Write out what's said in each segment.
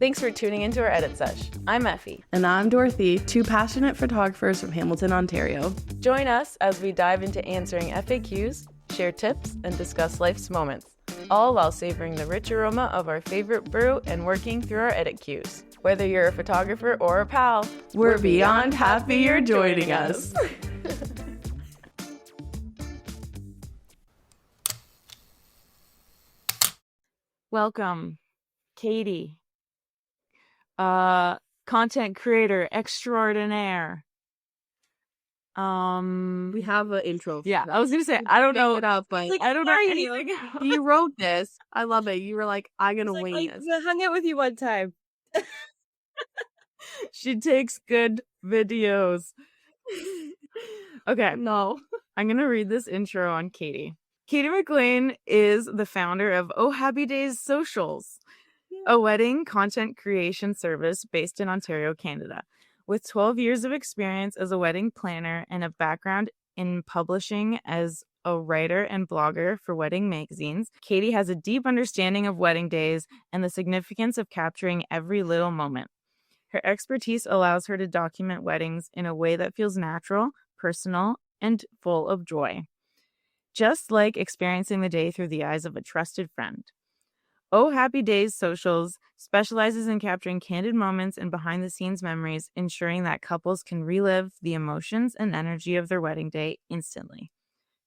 Thanks for tuning into our Edit Sesh. I'm Effie. And I'm Dorothy, two passionate photographers from Hamilton, Ontario. Join us as we dive into answering FAQs, share tips, and discuss life's moments, all while savoring the rich aroma of our favorite brew and working through our edit cues. Whether you're a photographer or a pal, we're beyond happy you're joining us. Welcome, Katy, content creator extraordinaire. We have an intro. Yeah, I was gonna say I don't know it up, but like, I don't know anything. You wrote this. I love it. You were like, I'm gonna wing this. I hung out with you one time. She takes good videos. Okay, no, I'm gonna read this intro on Katy. Katy McLean is the founder of Oh Happy Days Socials, a wedding content creation service based in Ontario, Canada. With 12 years of experience as a wedding planner and a background in publishing as a writer and blogger for wedding magazines, Katy has a deep understanding of wedding days and the significance of capturing every little moment. Her expertise allows her to document weddings in a way that feels natural, personal, and full of joy, just like experiencing the day through the eyes of a trusted friend. Oh Happy Days Socials specializes in capturing candid moments and behind-the-scenes memories, ensuring that couples can relive the emotions and energy of their wedding day instantly.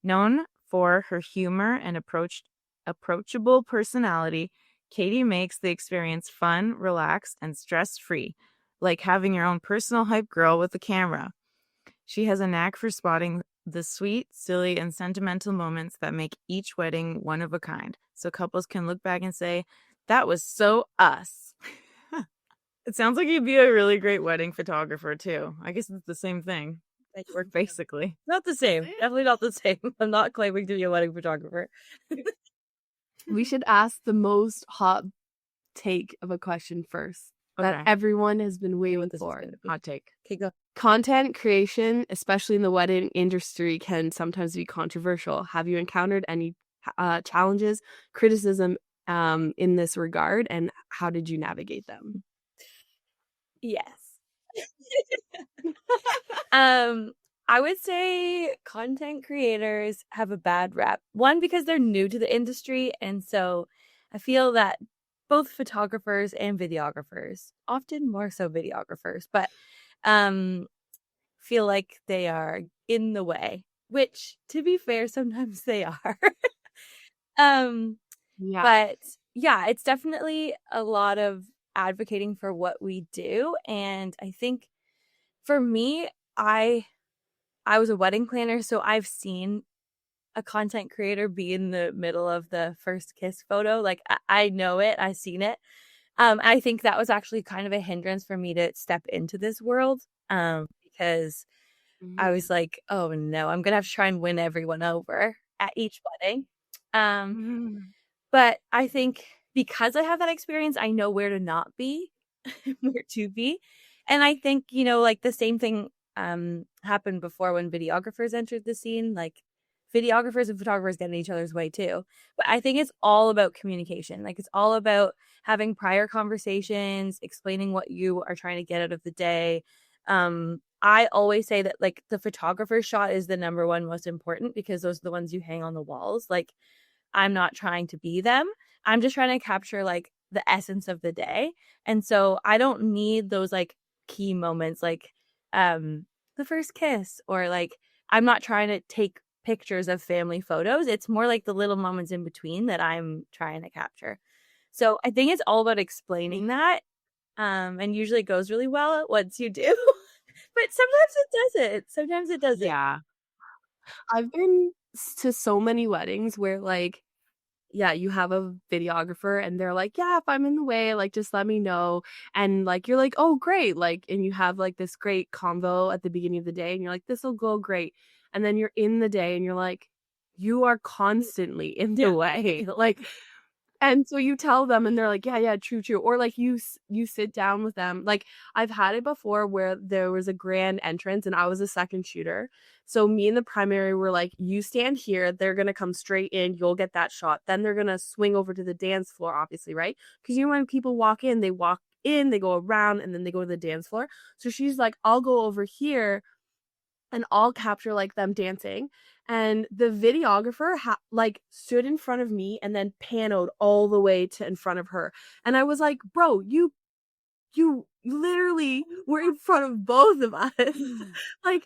Known for her humor and approachable personality, Katy makes the experience fun, relaxed, and stress-free, like having your own personal hype girl with a camera. She has a knack for spotting the sweet, silly, and sentimental moments that make each wedding one of a kind, so couples can look back and say, that was so us. It sounds like you'd be a really great wedding photographer, too. I guess it's the same thing. Work basically. Not the same. Definitely not the same. I'm not claiming to be a wedding photographer. We should ask the most hot take of a question first. That everyone has been waiting for. Hot take. Okay, go. Content creation, especially in the wedding industry, can sometimes be controversial. Have you encountered any challenges, criticism in this regard, and how did you navigate them? Yes. I would say content creators have a bad rep. One, because they're new to the industry, and so I feel that both photographers and videographers, often more so videographers, but feel like they are in the way, which, to be fair, sometimes they are. But yeah, it's definitely a lot of advocating for what we do. And I think for me, I was a wedding planner, so I've seen a content creator be in the middle of the first kiss photo. Like, I know it. I've seen it. I think that was actually kind of a hindrance for me to step into this world because I was like, oh no, I'm going to have to try and win everyone over at each wedding. But I think because I have that experience, I know where to not be, where to be. And I think, like the same thing happened before when videographers entered the scene. Like, videographers and photographers get in each other's way too. But I think it's all about communication. Like, it's all about having prior conversations, explaining what you are trying to get out of the day. I always say that, like, the photographer's shot is the number one most important because those are the ones you hang on the walls. Like, I'm not trying to be them. I'm just trying to capture, like, the essence of the day. And so I don't need those, like, key moments, like the first kiss, or, like, I'm not trying to take pictures of family photos. It's more like the little moments in between that I'm trying to capture. So I think it's all about explaining that. And usually it goes really well once you do. But sometimes it doesn't. Yeah. I've been to so many weddings where, like, yeah, you have a videographer and they're like, yeah, if I'm in the way, like, just let me know. And, like, you're like, oh, great. Like, and you have, like, this great convo at the beginning of the day and you're like, this will go great. And then you're in the day and you're like, you are constantly in the way. Like, and so you tell them and they're like, yeah, true. Or, like, you sit down with them. Like, I've had it before where there was a grand entrance and I was a second shooter. So me and the primary were like, you stand here. They're going to come straight in. You'll get that shot. Then they're going to swing over to the dance floor, obviously, right? Because when people walk in, they walk in, they go around, and then they go to the dance floor. So she's like, I'll go over here and I'll capture like them dancing. And the videographer like stood in front of me and then panoed all the way to in front of her. And I was like, bro, you literally were in front of both of us. like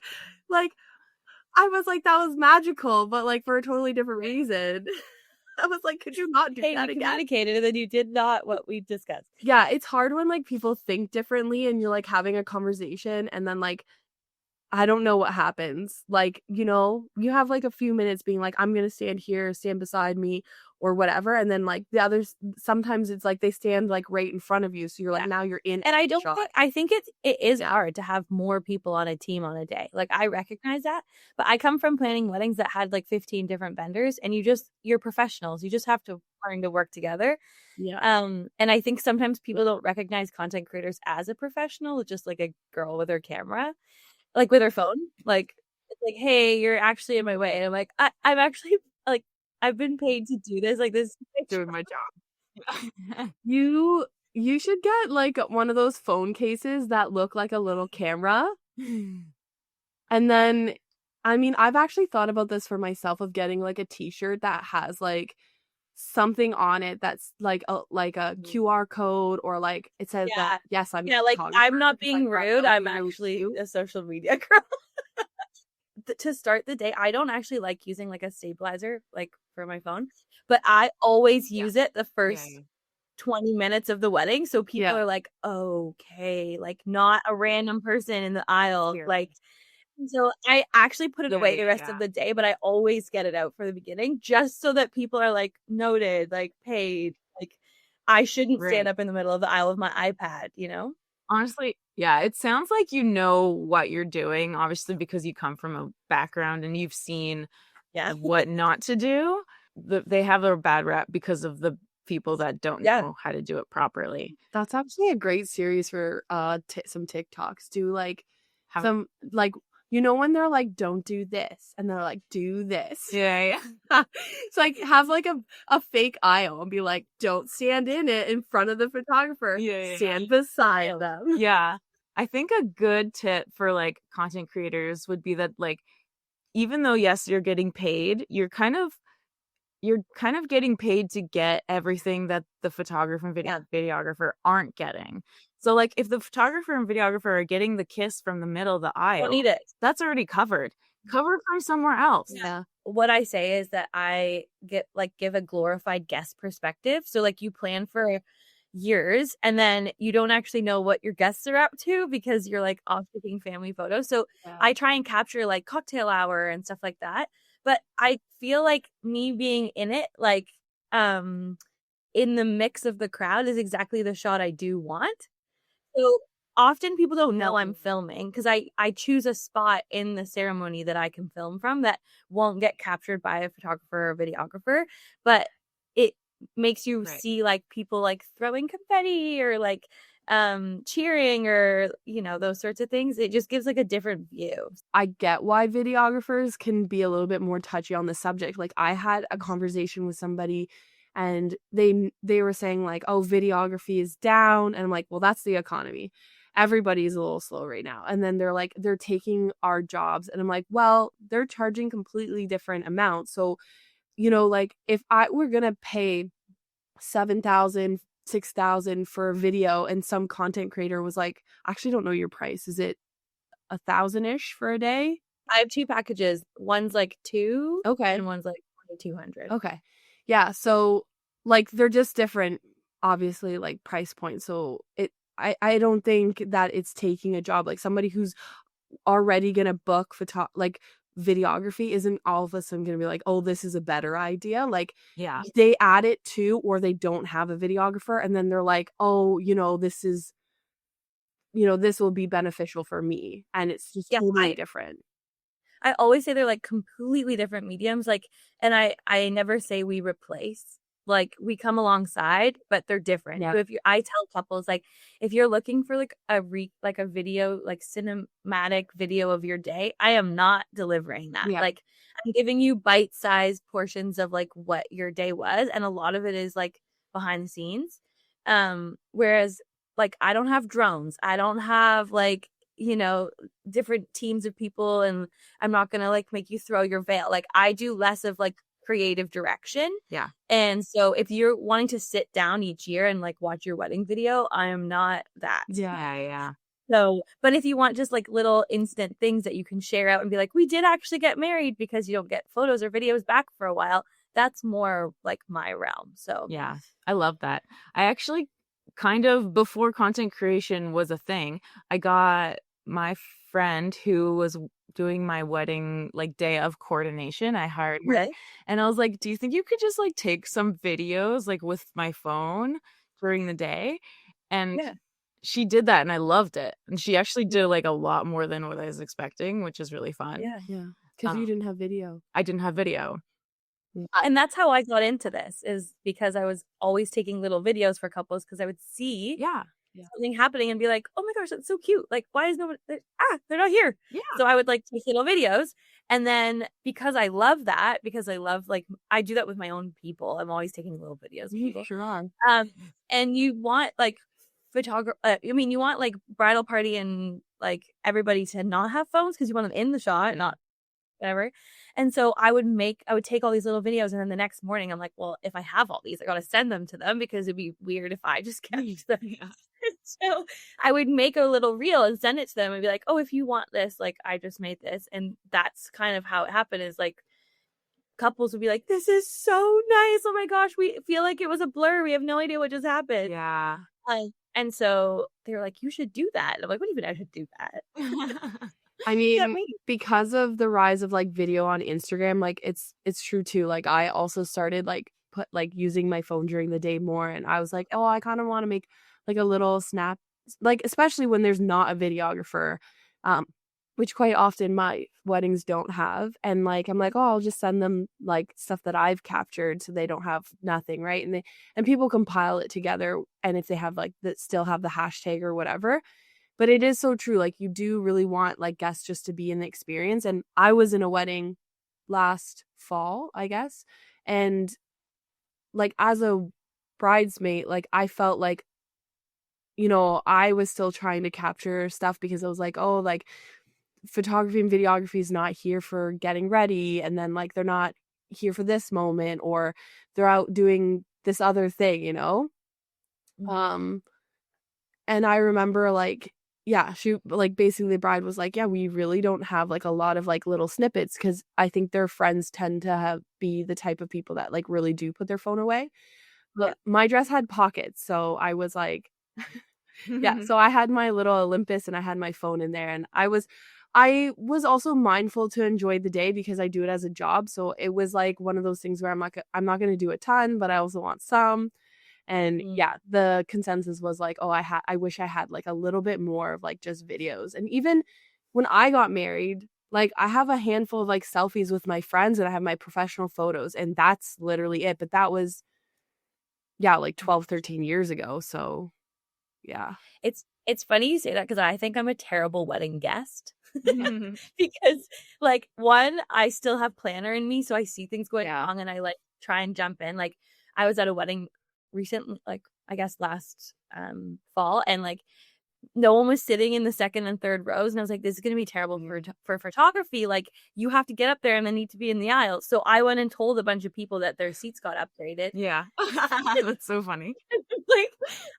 I was like, that was magical, but like for a totally different reason. I was like, could you not do that we again? communicated and then you did not what we discussed. Yeah, it's hard when like people think differently and you're like having a conversation and then like I don't know what happens. Like, you know, you have like a few minutes being like, I'm going to stand here, stand beside me or whatever. And then like the others, sometimes it's like they stand like right in front of you. So you're like, now you're in. And I think it is Yeah. hard to have more people on a team on a day. Like I recognize that, but I come from planning weddings that had like 15 different vendors and you're professionals. You just have to learn to work together. Yeah. And I think sometimes people don't recognize content creators as a professional, just like a girl with her camera. Like with her phone, like it's like, hey, you're actually in my way. And I'm like, I'm actually like, I've been paid to do this. Like this, Doing my job. You should get like one of those phone cases that look like a little camera. And then, I mean, I've actually thought about this for myself of getting like a t-shirt that has like something on it that's like a QR code or like it says that yes, I'm like I'm not being rude. I'm actually a social media girl. To start the day, I don't actually like using like a stabilizer like for my phone, but I always use it the first 20 minutes of the wedding. So people are like, okay, like not a random person in the aisle. Like, so I actually put it away the rest of the day, but I always get it out for the beginning just so that people are like noted, like paid. Like I shouldn't stand up in the middle of the aisle with my iPad, you know? Honestly, yeah, it sounds like you know what you're doing, obviously, because you come from a background and you've seen what not to do. They have a bad rap because of the people that don't know how to do it properly. That's actually a great series for some TikToks. Do like some like, you know, when they're like, don't do this, and they're like, do this. Yeah. It's like have like a fake aisle and be like, don't stand in it in front of the photographer. Stand beside them. Yeah. I think a good tip for like content creators would be that like, even though yes, you're getting paid, you're kind of getting paid to get everything that the photographer and videographer aren't getting. So like if the photographer and videographer are getting the kiss from the middle of the aisle, Don't need it. That's already covered from somewhere else. Yeah. What I say is that I give a glorified guest perspective. So like you plan for years and then you don't actually know what your guests are up to because you're like off taking family photos. So I try and capture like cocktail hour and stuff like that. But I feel like me being in it, like in the mix of the crowd is exactly the shot I do want. So often people don't know I'm filming because I choose a spot in the ceremony that I can film from that won't get captured by a photographer or videographer, but it makes you see like people like throwing confetti or like cheering or, you know, those sorts of things. It just gives like a different view. I get why videographers can be a little bit more touchy on the subject. Like I had a conversation with somebody and they were saying like, oh, videography is down. And I'm like, well, that's the economy. Everybody's a little slow right now. And then they're like, they're taking our jobs. And I'm like, well, they're charging completely different amounts. So, you know, like if I were going to pay $7,000, $6,000 for a video and some content creator was like, I actually don't know your price. Is it 1,000-ish for a day? I have two packages. One's like $2,000. Okay. And one's like $2,200. Okay. Yeah. So like they're just different, obviously, like price points. So I don't think that it's taking a job. Like somebody who's already gonna book videography isn't all of a sudden gonna be like, oh, this is a better idea. Like they add it to, or they don't have a videographer and then they're like, oh, you know, this will be beneficial for me. And it's just totally different. I always say they're like completely different mediums. Like, and I never say we replace. Like we come alongside, but they're different. Yeah. So I tell couples like, if you're looking for like a video, like cinematic video of your day, I am not delivering that. Yeah. Like I'm giving you bite-sized portions of like what your day was, and a lot of it is like behind the scenes. Whereas like, I don't have drones. I don't have like, you know, different teams of people, and I'm not gonna like make you throw your veil. Like, I do less of like creative direction. Yeah. And so if you're wanting to sit down each year and like watch your wedding video, I am not that. Yeah. So, but if you want just like little instant things that you can share out and be like, we did actually get married, because you don't get photos or videos back for a while, that's more like my realm. So Yeah, I love that. I actually kind of, before content creation was a thing, I got my friend who was doing my wedding like day of coordination. I hired her, Right. and I was like, do you think you could just like take some videos like with my phone during the day? And Yeah. she did that, and I loved it. And she actually did like a lot more than what I was expecting, which is really fun. Yeah. Because you didn't have video. I didn't have video. And that's how I got into this, is because I was always taking little videos for couples, because I would see Yeah. something happening and be like, oh my gosh, that's so cute. Like, why is nobody, they're not here. Yeah. So I would like take little videos. And then because I love that, because I love, like, I do that with my own people. I'm always taking little videos of You people. sure are. And you want like you want like bridal party and like everybody to not have phones, because you want them in the shot, not whatever. And so I would take all these little videos, and then the next morning I'm like, well, if I have all these, I gotta send them to them, because it'd be weird if I just kept them. Yeah. So I would make a little reel and send it to them and be like, oh, if you want this, like, I just made this. And that's kind of how it happened, is like couples would be like, this is so nice. Oh my gosh, we feel like it was a blur. We have no idea what just happened. Yeah. And so they were like, you should do that. And I'm like, what do you mean I should do that? I Yeah, mean, me. because of the rise of like video on Instagram, like it's true too. Like I also started using my phone during the day more, and I was like, oh, I kind of want to make like a little snap, like especially when there's not a videographer, which quite often my weddings don't have. And like I'm like, oh, I'll just send them like stuff that I've captured, so they don't have nothing, right? And people compile it together, and if they have like that, still have the hashtag or whatever. But it is so true. Like, you do really want like guests just to be in the experience. And I was in a wedding last fall, I guess. And like, as a bridesmaid, like I felt like, you know, I was still trying to capture stuff, because I was like, oh, like photography and videography is not here for getting ready. And then like, they're not here for this moment, or they're out doing this other thing, you know? And I remember like, yeah, she like basically the bride was like, yeah, we really don't have like a lot of like little snippets, because I think their friends tend to be the type of people that like really do put their phone away. But my dress had pockets, so I was like, yeah. So I had my little Olympus, and I had my phone in there, and I was also mindful to enjoy the day, because I do it as a job. So it was like one of those things where I'm not going to do a ton, but I also want some. And yeah, the consensus was like, oh, I wish I had like a little bit more of like just videos. And even when I got married, like I have a handful of like selfies with my friends, and I have my professional photos, and that's literally it. But that was, yeah, like 12, 13 years ago. So yeah. It's funny you say that, because I think I'm a terrible wedding guest. Because like, one, I still have planner in me, so I see things going wrong, and I like try and jump in. Like, I was at a wedding recently, like I guess last fall, and like no one was sitting in the second and third rows, and I was like, this is gonna be terrible for photography. Like, you have to get up there and then need to be in the aisle. So I went and told a bunch of people that their seats got upgraded. Yeah. That's so funny. Like,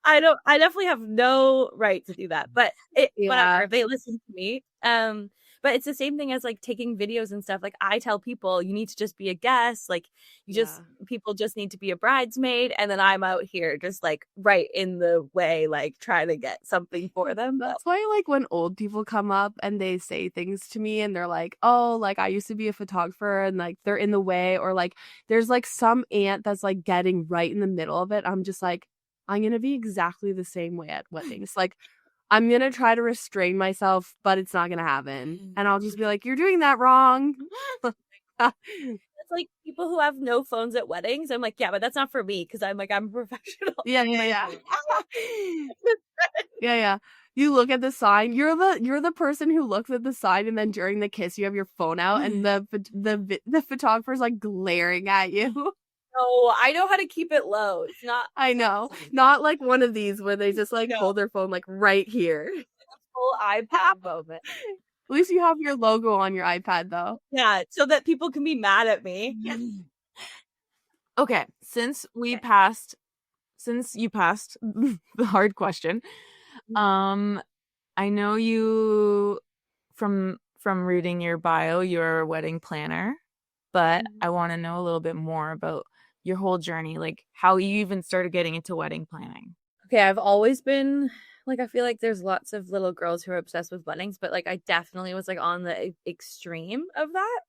I definitely have no right to do that, but whatever, they listen to me. But it's the same thing as like taking videos and stuff. Like, I tell people, you need to just be a guest. Like, people just need to be a bridesmaid. And then I'm out here just like right in the way, like trying to get something for them. That's why like when old people come up and they say things to me, and they're like, oh, like I used to be a photographer, and like they're in the way, or like there's like some aunt that's like getting right in the middle of it. I'm just like, I'm going to be exactly the same way at weddings. Like, I'm going to try to restrain myself, but it's not going to happen. And I'll just be like, you're doing that wrong. It's like people who have no phones at weddings. I'm like, yeah, but that's not for me, because I'm a professional. Yeah. Yeah. You look at the sign. You're the person who looks at the sign, and then during the kiss, you have your phone out, and the photographer's like glaring at you. No, I know how to keep it low. It's not I know. Not like one of these where they just like No. hold their phone like right here. full iPad moment. At least you have your logo on your iPad though. Yeah, so that people can be mad at me. Okay, since you passed the hard question, I know you from reading your bio, you're a wedding planner, but I want to know a little bit more about your whole journey, like how you even started getting into wedding planning. Okay, I've always been like, I feel like there's lots of little girls who are obsessed with weddings, but like I definitely was like on the extreme of that.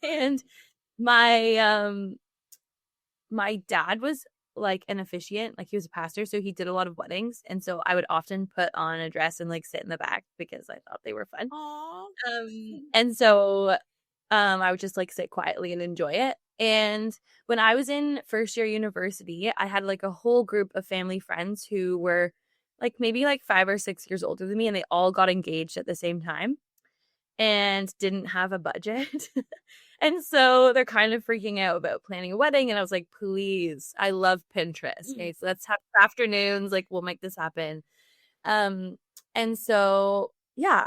And my dad was like an officiant, like he was a pastor, so he did a lot of weddings, and so I would often put on a dress and like sit in the back because I thought they were fun. And so I would just like sit quietly and enjoy it. And when I was in first year university, I had like a whole group of family friends who were like maybe like 5 or 6 years older than me, and they all got engaged at the same time and didn't have a budget. And so they're kind of freaking out about planning a wedding. And I was like, please, I love Pinterest. Okay, so let's have afternoons. Like, we'll make this happen. And so, yeah,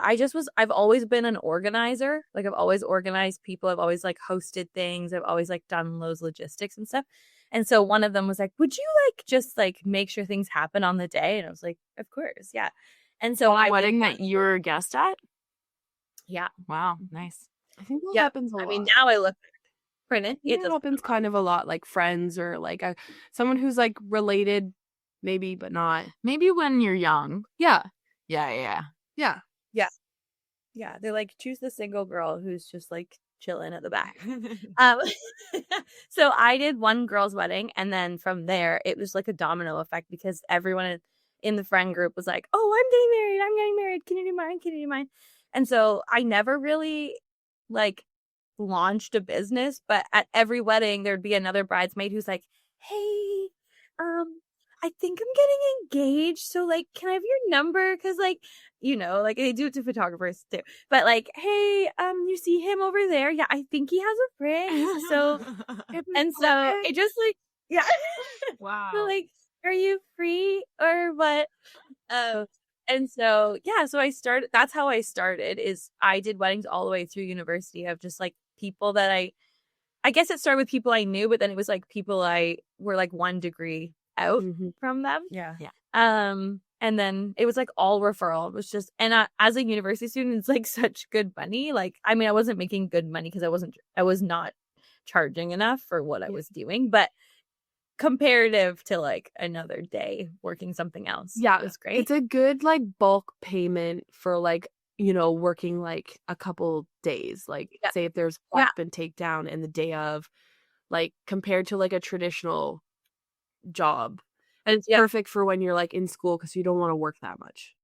I've always been an organizer. Like, I've always organized people. I've always like hosted things. I've always like done those logistics and stuff. And so one of them was like, would you like just like make sure things happen on the day? And I was like, of course. Yeah. And so a wedding that you were a guest at? Yeah. Wow. Nice. I think that happens a lot. I mean, now I look pretty. It happens kind of a lot, like friends or like someone who's like related, maybe, but not. Maybe when you're young. Yeah. Yeah. Yeah. They're like, choose the single girl who's just like chilling at the back. So I did one girl's wedding, and then from there it was like a domino effect because everyone in the friend group was like, oh, I'm getting married. Can you do mine? And so I never really like launched a business, but at every wedding there'd be another bridesmaid who's like, hey, I think I'm getting engaged, so like can I have your number? Because like, you know, like they do it to photographers too, but like, hey, you see him over there? Yeah, I think he has a ring. So and so it just like, yeah. Wow. So like, are you free or what? And so, yeah, so that's how I started, is I did weddings all the way through university of just like people that I guess it started with people I knew, but then it was like people I were like 1 degree out from them. Yeah. And then it was like all referral. It was just, and as a university student, it's like such good money. Like, I mean, I wasn't making good money because I was not charging enough for what I was doing, but comparative to like another day working something else. Yeah, it was great. It's a good like bulk payment for like, you know, working like a couple days. Like say if there's flap and takedown and the day of, like compared to like a traditional job. And it's perfect for when you're like in school because you don't want to work that much.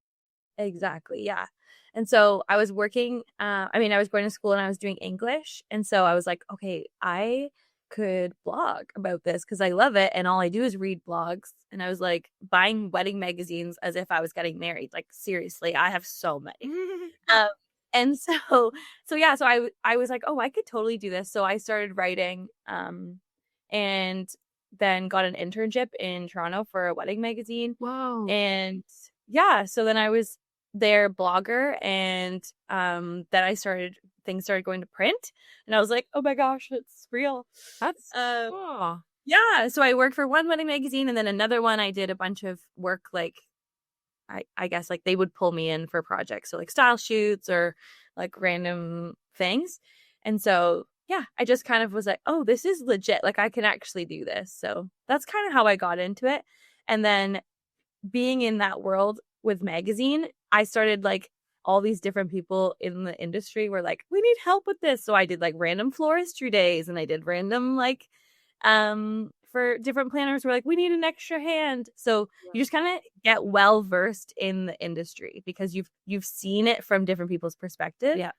Exactly. Yeah. And so I was working, I was going to school and I was doing English. And so I was like, okay, I could blog about this because I love it. And all I do is read blogs. And I was like buying wedding magazines as if I was getting married. Like, seriously, I have so many. And so I was like, oh, I could totally do this. So I started writing and then got an internship in Toronto for a wedding magazine. Wow. And yeah, so then I was their blogger, and then things started going to print, and I was like, oh my gosh, it's real. That's cool. Yeah, so I worked for one wedding magazine, and then another one I did a bunch of work, like I guess like they would pull me in for projects, so like style shoots or like random things. And so yeah, I just kind of was like, oh, this is legit, like I can actually do this. So that's kind of how I got into it. And then being in that world with magazine, I started like all these different people in the industry were like, we need help with this. So I did like random floristry days, and I did random like for different planners were like, we need an extra hand. So you just kind of get well versed in the industry because you've seen it from different people's perspective. Yeah.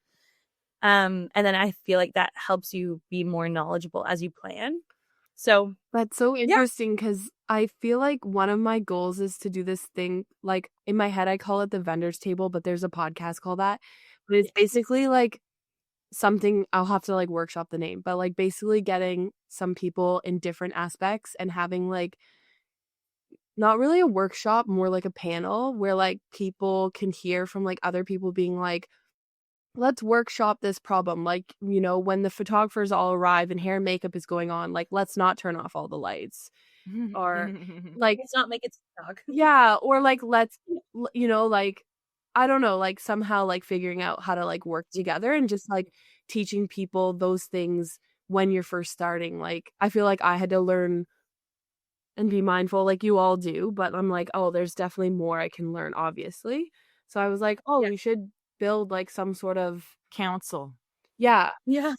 And then I feel like that helps you be more knowledgeable as you plan. So that's so interesting because I feel like one of my goals is to do this thing, like in my head I call it the vendor's table, but there's a podcast called that. But it's basically like something, I'll have to like workshop the name, but like basically getting some people in different aspects and having like not really a workshop, more like a panel where like people can hear from like other people being like, let's workshop this problem. Like, you know, when the photographers all arrive and hair and makeup is going on, like, let's not turn off all the lights. Or like, Let's not make it TikTok. yeah, or like, let's, you know, like, I don't know, like somehow like figuring out how to like work together and just like teaching people those things when you're first starting. Like, I feel like I had to learn and be mindful like you all do, but I'm like, oh, there's definitely more I can learn, obviously. So I was like, oh, Yeah. we should build like some sort of Council. yeah. Yeah.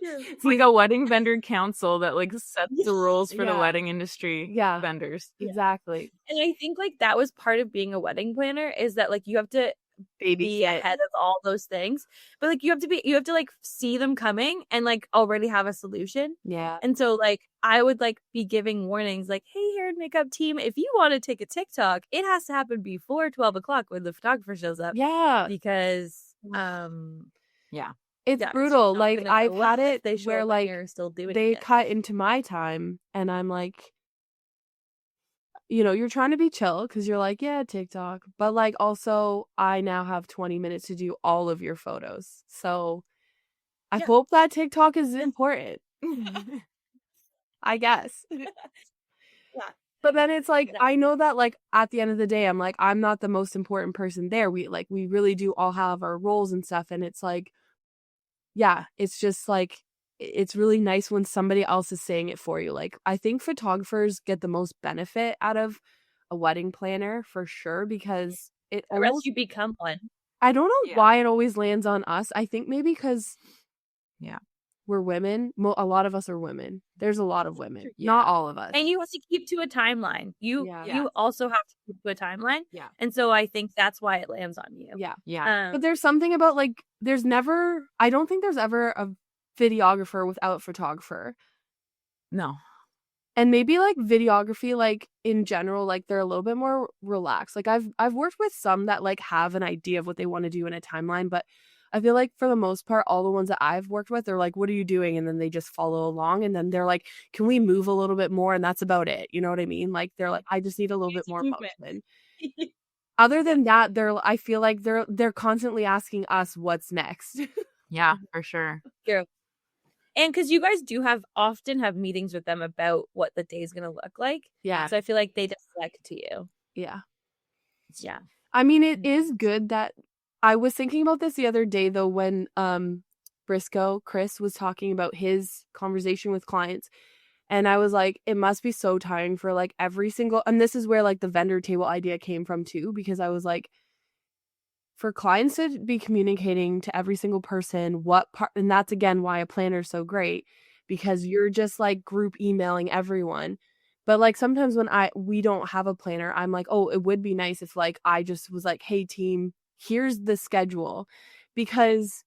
It's like a wedding vendor council that like sets the rules for the Yeah. wedding industry Yeah. vendors. Exactly. And I think like that was part of being a wedding planner, is that like you have to be ahead of all those things, but like you have to like see them coming and like already have a solution. Yeah. And so like I would like be giving warnings like, hey, hair and makeup team, if you want to take a TikTok, it has to happen before 12 o'clock when the photographer shows up. Yeah. Because Yeah. It's yeah, brutal. not Like gonna I've go well had if it they show where up and like you're still doing they it. cut into my time and I'm like, you know, you're trying to be chill because you're like, yeah, TikTok. But like also I now have 20 minutes to do all of your photos. So I Yeah. hope that TikTok is important. I guess. Yeah. But then it's like, Exactly. I know that like at the end of the day, I'm like, I'm not the most important person there. We really do all have our roles and stuff. And it's like, yeah, it's just like, it's really nice when somebody else is saying it for you. Like, I think photographers get the most benefit out of a wedding planner for sure, because it Or else almost, you become one. I don't know Yeah. why it always lands on us. I think maybe because Yeah. we're women. A lot of us are women. There's a lot of women, Yeah. not all of us. And you have to keep to a timeline. You Yeah. also have to keep to a timeline. Yeah. And so I think that's why it lands on you. Yeah. Yeah. But there's something about like, I don't think there's ever a videographer without a photographer. No. And maybe like videography, like in general, like they're a little bit more relaxed. Like I've worked with some that like have an idea of what they want to do in a timeline, but I feel like for the most part, all the ones that I've worked with, they're like, what are you doing? And then they just follow along. And then they're like, can we move a little bit more? And that's about it. You know what I mean? Like they're like, I just need a little bit more movement. motion. Other than that, I feel like they're constantly asking us what's next. Yeah, for sure. Girl. And because you guys do often have meetings with them about what the day is going to look like. Yeah. So I feel like they deflect to you. Yeah. Yeah. I mean, it is good that I was thinking about this the other day though, when Chris was talking about his conversation with clients. And I was like, it must be so tiring for like every single, and this is where like the vendor table idea came from too, because I was like, for clients to be communicating to every single person what part, and that's again why a planner is so great, because you're just like group emailing everyone. But like sometimes when we don't have a planner, I'm like, oh, it would be nice if like I just was like, hey team, here's the schedule, because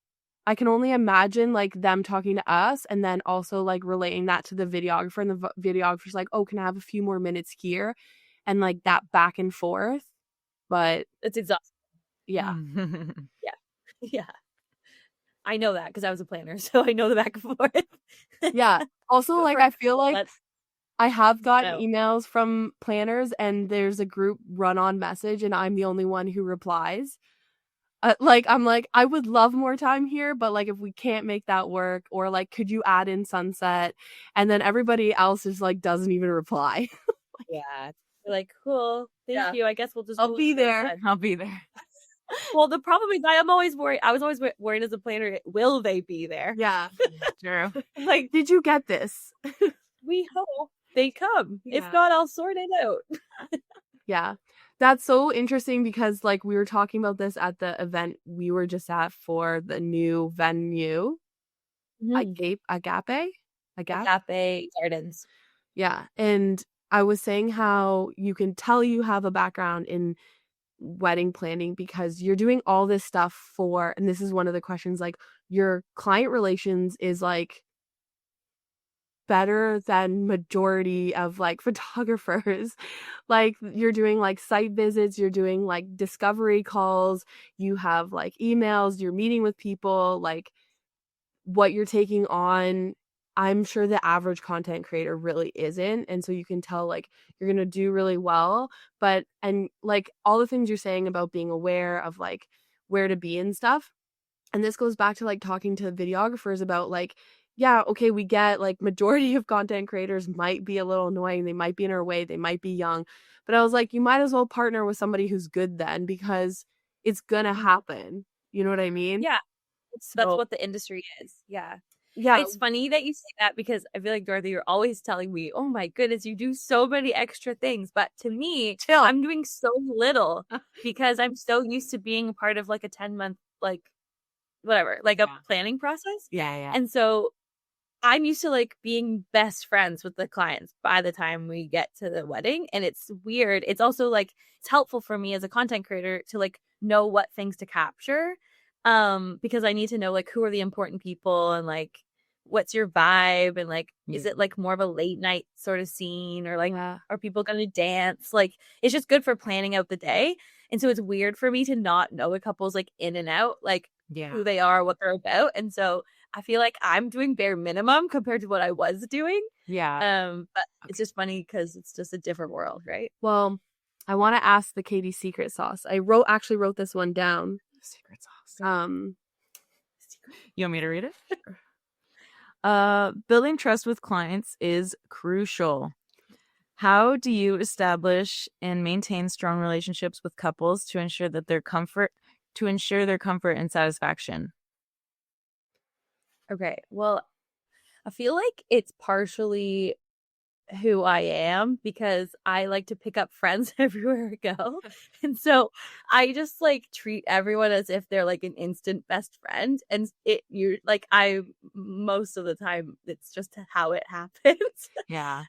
I can only imagine like them talking to us and then also like relaying that to the videographer, and the videographer's like, oh, can I have a few more minutes here, and like that back and forth. But it's exhausting. Yeah. Yeah. I know that because I was a planner, so I know the back and forth. Yeah. Also, like, I feel like I have gotten emails from planners and there's a group run-on message and I'm the only one who replies. Like, I'm like, I would love more time here, but like, if we can't make that work, or like, could you add in sunset? And then everybody else is like, doesn't even reply. Yeah. You're like, cool. Thank you. I guess we'll just I'll be there. I'll be there. Well, the problem is I was always worried as a planner, will they be there? Yeah. True. Like, did you get this? We hope they come. Yeah. If not, I'll sort it out. Yeah. That's so interesting because like we were talking about this at the event we were just at for the new venue. Agape Gardens. Yeah. And I was saying how you can tell you have a background in wedding planning because you're doing all this stuff for, and this is one of the questions, like your client relations is like better than majority of like photographers. Like you're doing like site visits, you're doing like discovery calls, you have like emails, you're meeting with people, like what you're taking on, I'm sure the average content creator really isn't. And so you can tell like you're going to do really well. But, and like all the things you're saying about being aware of like where to be and stuff. And this goes back to like talking to videographers about like, yeah, okay, we get like majority of content creators might be a little annoying. They might be in our way. They might be young. But I was like, you might as well partner with somebody who's good then, because it's going to happen. You know what I mean? Yeah. So, That's what the industry is. Yeah. yeah. It's funny that you say that, because I feel like, Dorothy, you're always telling me, oh my goodness, you do so many extra things. But to me, I'm doing so little because I'm so used to being part of like a 10-month, like whatever, like a planning process. Yeah. And so I'm used to like being best friends with the clients by the time we get to the wedding. And it's weird. It's also like, it's helpful for me as a content creator to like know what things to capture. Because I need to know like who are the important people and like what's your vibe, and like is it like more of a late night sort of scene, or like are people gonna dance? Like it's just good for planning out the day. And so it's weird for me to not know a couple's like in and out, like who they are, what they're about. And so I feel like I'm doing bare minimum compared to what I was doing. But it's just funny because it's just a different world, right? Well, I want to ask the Katy secret sauce. I actually wrote this one down. Secret sauce. You want me to read it? Building trust with clients is crucial. How do you establish and maintain strong relationships with couples to ensure their comfort and satisfaction? Okay, well, I feel like it's partially who I am, because I like to pick up friends everywhere I go. And so I just like treat everyone as if they're like an instant best friend. And you're like, most of the time it's just how it happens. Yeah.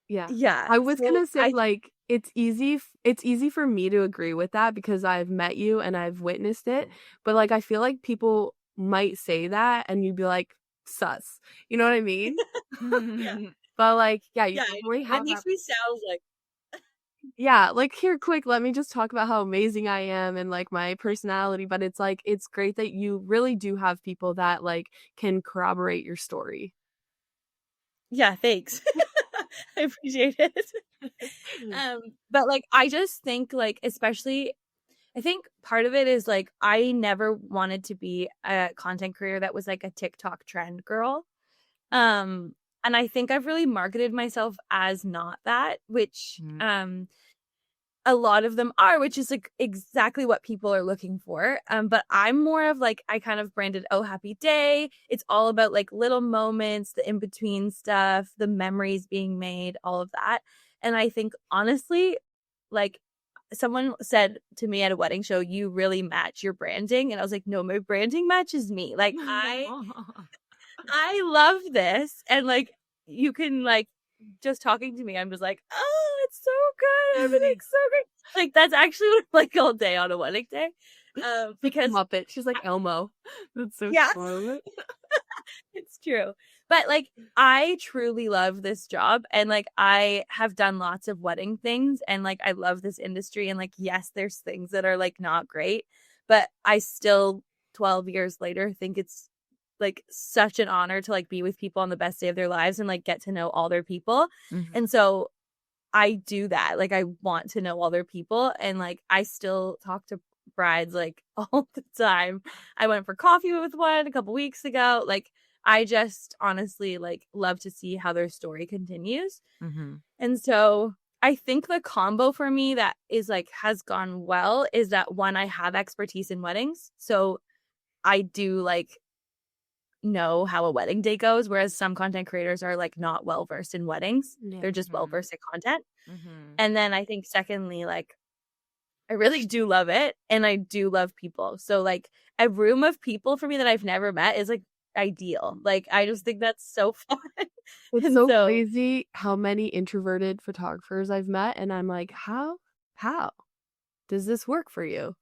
Yeah. I was gonna say like it's easy for me to agree with that because I've met you and I've witnessed it. But like I feel like people might say that and you'd be like, sus. You know what I mean? But like, you definitely have that makes me sound like like here, quick, let me just talk about how amazing I am and like my personality. But it's like it's great that you really do have people that like can corroborate your story. Yeah, thanks. I appreciate it. But like I just think like, especially I think part of it is like I never wanted to be a content creator that was like a TikTok trend girl. And I think I've really marketed myself as not that, which a lot of them are, which is like exactly what people are looking for. But I'm more of like, I kind of branded Oh Happy Day. It's all about like little moments, the in-between stuff, the memories being made, all of that. And I think honestly, like someone said to me at a wedding show, you really match your branding. And I was like, no, my branding matches me. Like I love this. And like, you can like, just talking to me, I'm just like, oh, it's so good. Everything's so great. Like, that's actually what I'm like all day on a wedding day. Because Muppet. She's like Elmo. That's so cool. It's true. But like, I truly love this job. And like, I have done lots of wedding things. And like, I love this industry. And like, yes, there's things that are like not great. But I still, 12 years later, think it's like such an honor to like be with people on the best day of their lives and like get to know all their people. And so I do that. Like I want to know all their people, and like I still talk to brides like all the time. I went for coffee with one a couple weeks ago. Like I just honestly like love to see how their story continues. And so I think the combo for me that is like has gone well is that one, I have expertise in weddings. So I do like know how a wedding day goes, whereas some content creators are like not well versed in weddings. They're just well versed in content. And then I think secondly, like I really do love it, and I do love people. So like a room of people for me that I've never met is like ideal. Like I just think that's so fun. It's so crazy how many introverted photographers I've met, and I'm like, how does this work for you?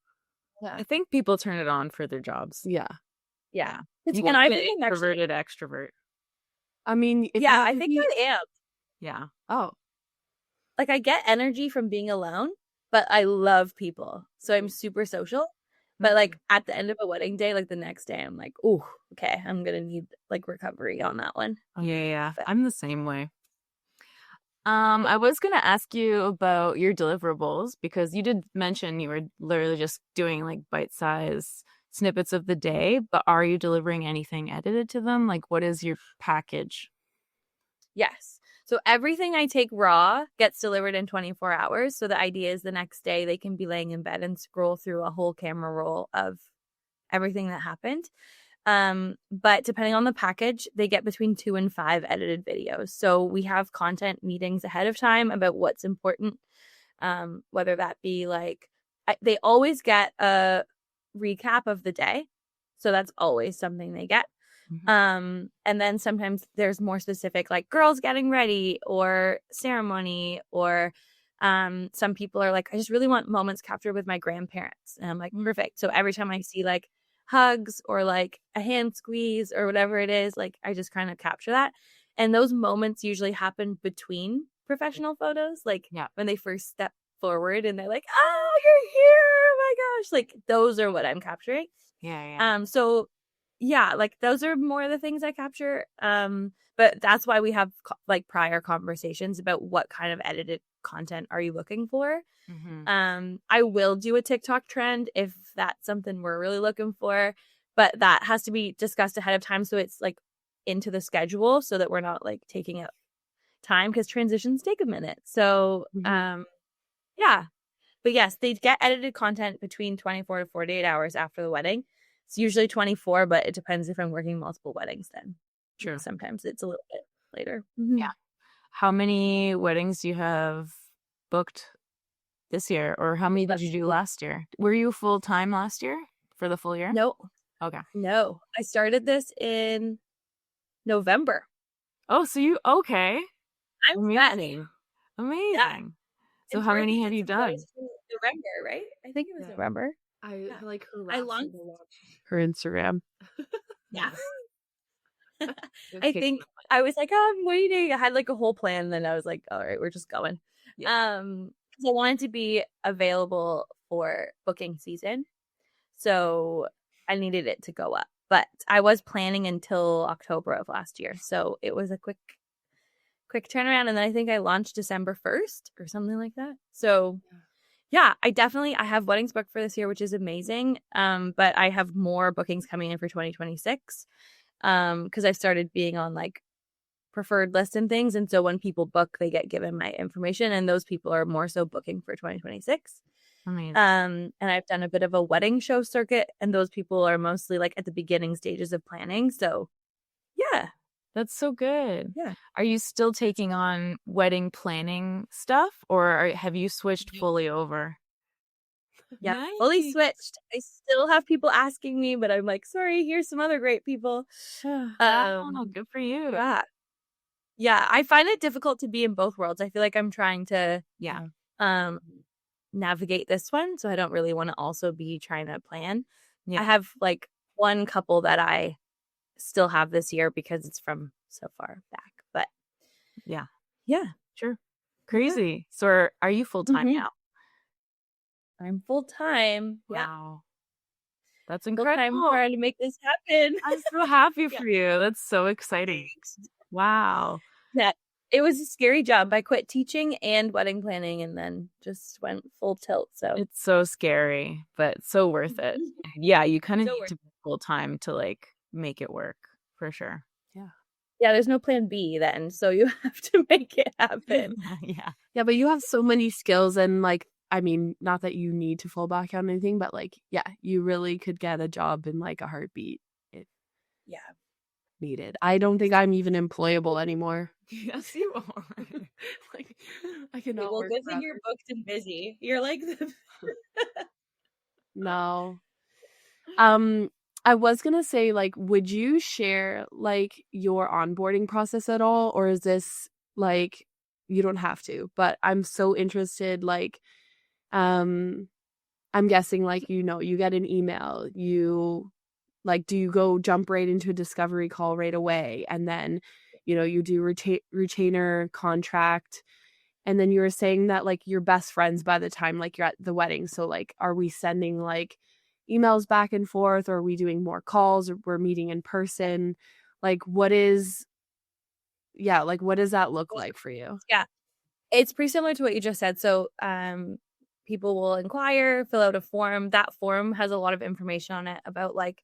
I think people turn it on for their jobs. Yeah. And I think introverted extrovert. I mean, I think I am. Yeah. Oh, like I get energy from being alone, but I love people, so I'm super social. But like at the end of a wedding day, like the next day, I'm like, oh, okay, I'm gonna need like recovery on that one. Oh, yeah. But- I'm the same way. I was gonna ask you about your deliverables because you did mention you were literally just doing like bite-sized snippets of the day, but are you delivering anything edited to them? Like, what is your package? Yes. So everything I take raw gets delivered in 24 hours. So the idea is the next day they can be laying in bed and scroll through a whole camera roll of everything that happened. But depending on the package, they get between 2 and 5 edited videos. So we have content meetings ahead of time about what's important. Whether that be like, they always get a recap of the day. So that's always something they get. And then sometimes there's more specific, like girls getting ready or ceremony, or some people are like, I just really want moments captured with my grandparents. And I'm like, perfect. So every time I see like hugs or like a hand squeeze or whatever it is, like I just kind of capture that. And those moments usually happen between professional photos, like when they first step forward and they're like, oh, you're here, oh my gosh, like those are what I'm capturing. So yeah, like those are more of the things I capture. But that's why we have like prior conversations about what kind of edited content are you looking for. I will do a TikTok trend if that's something we're really looking for, but that has to be discussed ahead of time so it's like into the schedule so that we're not like taking up time, because transitions take a minute. So yeah, but yes, they get edited content between 24 to 48 hours after the wedding. It's usually 24, but it depends if I'm working multiple weddings then. Sure. Sometimes it's a little bit later. Yeah. How many weddings do you have booked this year, or how many did you do last year? Were you full-time last year for the full year? No. Okay. No. I started this in November. Oh, so you, okay. I'm Amazing. Amazing. Yeah. So how many have you done? November, right? I think it was November. I like her. I launched her Instagram. Yeah. I think I was like, oh, I'm waiting. I had like a whole plan, and then I was like, all right, we're just going. Because I wanted to be available for booking season, so I needed it to go up. But I was planning until October of last year, so it was a quick turnaround. And then I think I launched December 1st or something like that. So yeah, I have weddings booked for this year, which is amazing. But I have more bookings coming in for 2026. Because I've started being on like preferred list and things, and so when people book, they get given my information, and those people are more so booking for 2026. Amazing. And I've done a bit of a wedding show circuit, and those people are mostly like at the beginning stages of planning. So yeah, that's so good. Yeah. Are you still taking on wedding planning stuff, or have you switched fully over? Yeah, Nice. fully switched. I still have people asking me, but I'm like, sorry, here's some other great people. Good for you. Yeah, I find it difficult to be in both worlds. I feel like I'm trying to navigate this one, so I don't really want to also be trying to plan. I have like one couple that I still have this year because it's from so far back, but yeah, sure, crazy. So are you full-time now? I'm full-time. Wow. That's incredible. Full-time trying to make this happen. I'm so happy for you. That's so exciting. Wow. Yeah, it was a scary job. I quit teaching and wedding planning and then just went full tilt. So it's so scary, but so worth it. Yeah, you kind of need to be full-time to like make it work for sure. Yeah, there's no plan B then, so you have to make it happen. Yeah, but you have so many skills, and like, I mean, not that you need to fall back on anything, but like, yeah, you really could get a job in like a heartbeat if needed. I don't think I'm even employable anymore. Yes, you are. Like, I cannot. Well, good thing you're booked and busy. You're like No. I was gonna say, like, would you share like your onboarding process at all, or is this like you don't have to? But I'm so interested. Like, I'm guessing like you get an email. You like, do you go jump right into a discovery call right away, and then you do retainer contract, and then you were saying that like you're best friends by the time like you're at the wedding. So like, are we sending like emails back and forth, or are we doing more calls, or we're meeting in person? Like what does that look like for you? Yeah. It's pretty similar to what you just said. So people will inquire, fill out a form. That form has a lot of information on it about like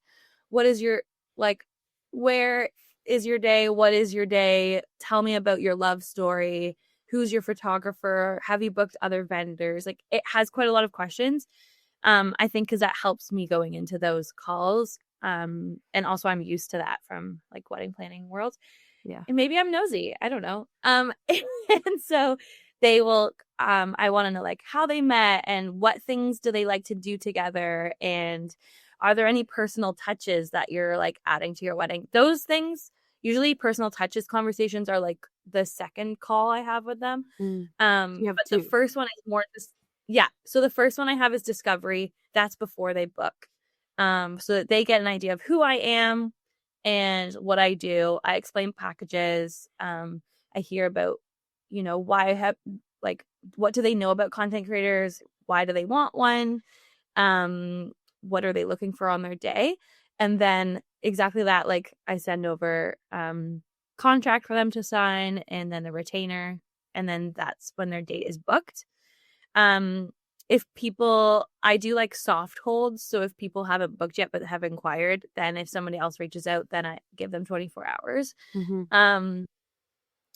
what is your like where is your day? What is your day? Tell me about your love story. Who's your photographer? Have you booked other vendors? Like it has quite a lot of questions. I think because that helps me going into those calls. And also I'm used to that from like wedding planning world. Yeah. And maybe I'm nosy. I don't know. And so they will I want to know like how they met and what things do they like to do together, and are there any personal touches that you're like adding to your wedding? Those things, usually personal touches conversations are like the second call I have with them. You have But two. the first one is more so the first one I have is discovery. That's before they book. So that they get an idea of who I am and what I do. I explain packages. I hear about, why I have like, what do they know about content creators? Why do they want one? What are they looking for on their day? And then exactly that, like I send over contract for them to sign, and then the retainer, and then that's when their date is booked. If people, I do like soft holds. So if people haven't booked yet but have inquired, then if somebody else reaches out, then I give them 24 hours. Mm-hmm.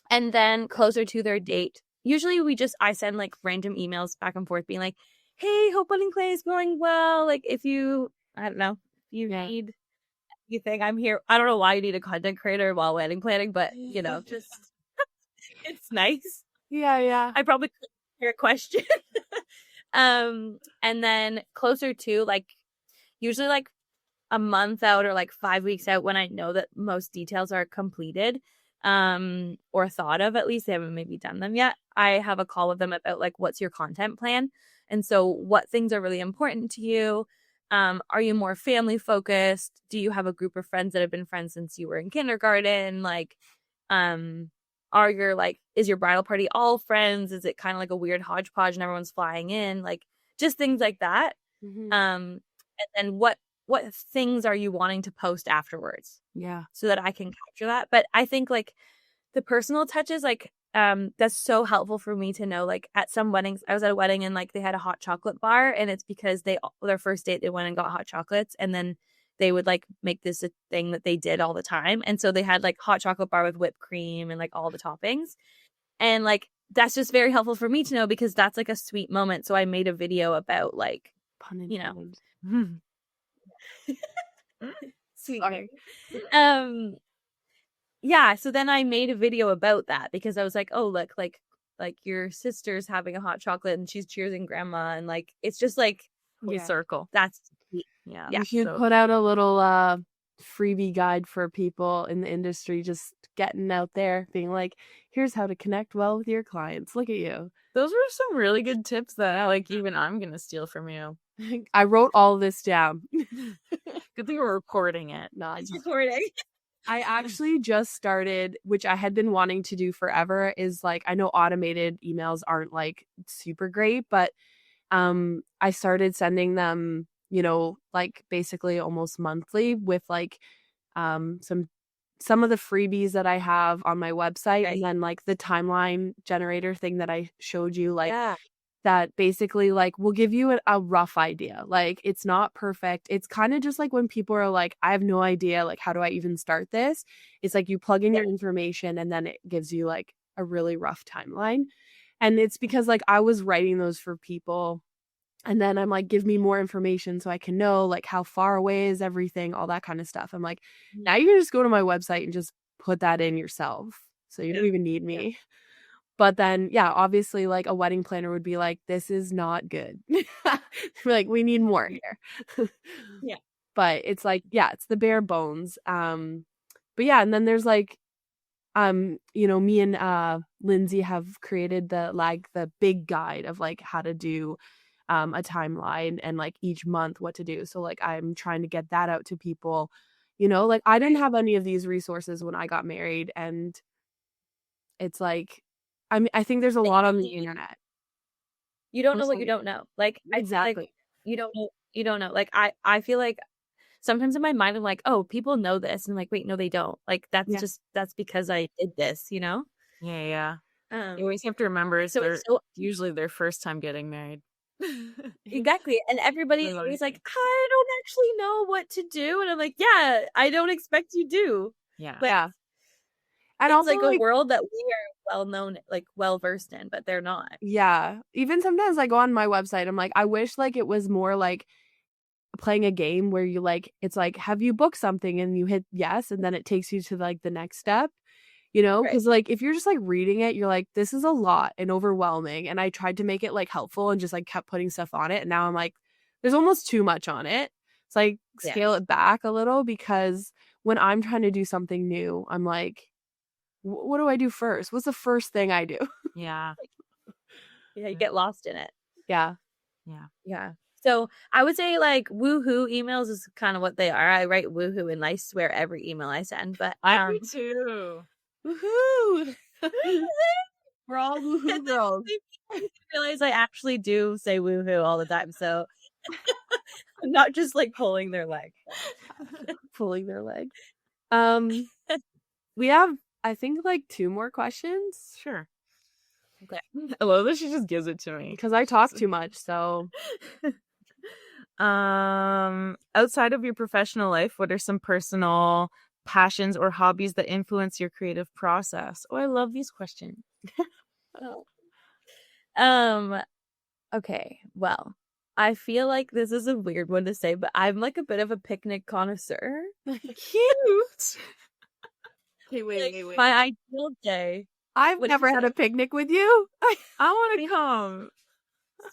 And then closer to their date, usually I send like random emails back and forth being like, hey, hope wedding play is going well. Like if you, I don't know, if you need anything, I'm here. I don't know why you need a content creator while wedding planning, but just it's nice. Yeah. I probably could hear a question. And then closer to like usually like a month out or like 5 weeks out, when I know that most details are completed or thought of, at least they haven't maybe done them yet, I have a call with them about like what's your content plan, and so what things are really important to you. Are you more family focused? Do you have a group of friends that have been friends since you were in kindergarten? Like is your bridal party all friends? Is it kind of like a weird hodgepodge and everyone's flying in? Like just things like that. Mm-hmm. And then what things are you wanting to post afterwards? Yeah. So that I can capture that. But I think like the personal touches, like that's so helpful for me to know. Like at some weddings, I was at a wedding and like they had a hot chocolate bar, and it's because their first date they went and got hot chocolates, and then they would like make this a thing that they did all the time. And so they had like hot chocolate bar with whipped cream and like all the toppings. And like that's just very helpful for me to know, because that's like a sweet moment. So I made a video about like, sweet. Yeah, so then I made a video about that, because I was like, oh look, like your sister's having a hot chocolate and she's cheersing grandma, and like it's just like full circle. That's yeah. You should put out a little freebie guide for people in the industry, just getting out there, being like, here's how to connect well with your clients. Look at you. Those were some really good tips that like even I'm gonna steal from you. I wrote all this down. Good thing we're recording it. It's recording. I actually just started, which I had been wanting to do forever, is like, I know automated emails aren't like super great, but I started sending them, like basically almost monthly with like some of the freebies that I have on my website, and then like the timeline generator thing that I showed you, like that basically like will give you a rough idea. Like it's not perfect. It's kind of just like when people are like, I have no idea, like how do I even start this? It's like you plug in your information and then it gives you like a really rough timeline. And it's because like I was writing those for people, and then I'm like, give me more information so I can know like how far away is everything, all that kind of stuff. I'm like, now you can just go to my website and just put that in yourself. So you don't even need me. Yeah. But then, obviously like a wedding planner would be like, this is not good. Like, we need more here. Yeah. But it's like, it's the bare bones. But and then there's like, me and Lindsay have created the big guide of like how to do a timeline and like each month what to do. So like I'm trying to get that out to people, like I didn't have any of these resources when I got married, and it's like, I think there's a lot on the internet. You don't know what you don't know. Like exactly. You don't know. You don't know. Like I feel like sometimes in my mind I'm like, oh, people know this, and I'm like, wait, no, they don't. Like that's because I did this, you know? Yeah. You always have to remember it's usually their first time getting married. Exactly. And everybody is always like, I don't actually know what to do. And I'm like, yeah, I don't expect you to. Yeah. But Yeah. And it's also like a world that we are well known, like well versed in, but they're not. Yeah. Even sometimes I go on my website, I'm like, I wish like it was more like playing a game where you like, it's like, have you booked something, and you hit yes, and then it takes you to like the next step, you know? Because like if you're just like reading it, you're like, this is a lot and overwhelming. And I tried to make it like helpful and just like kept putting stuff on it, and now I'm like, there's almost too much on it. It's like scale it back a little, because when I'm trying to do something new, I'm like, what do I do first? What's the first thing I do? Yeah. Yeah, you get lost in it. Yeah. So I would say like woohoo emails is kind of what they are. I write woohoo and I swear every email I send, but I do too. Woohoo! We're all woohoo girls. I realize I actually do say woohoo all the time, so I'm not just like pulling their leg. Pulling their leg. We have, I think, like 2 more questions. Sure. Okay. I love that she just gives it to me. Because I talk too much, so. Outside of your professional life, what are some personal passions or hobbies that influence your creative process? Oh, I love these questions. Okay. Well, I feel like this is a weird one to say, but I'm like a bit of a picnic connoisseur. Cute. Okay, wait. My ideal day. I've never had a picnic with you. I want to come.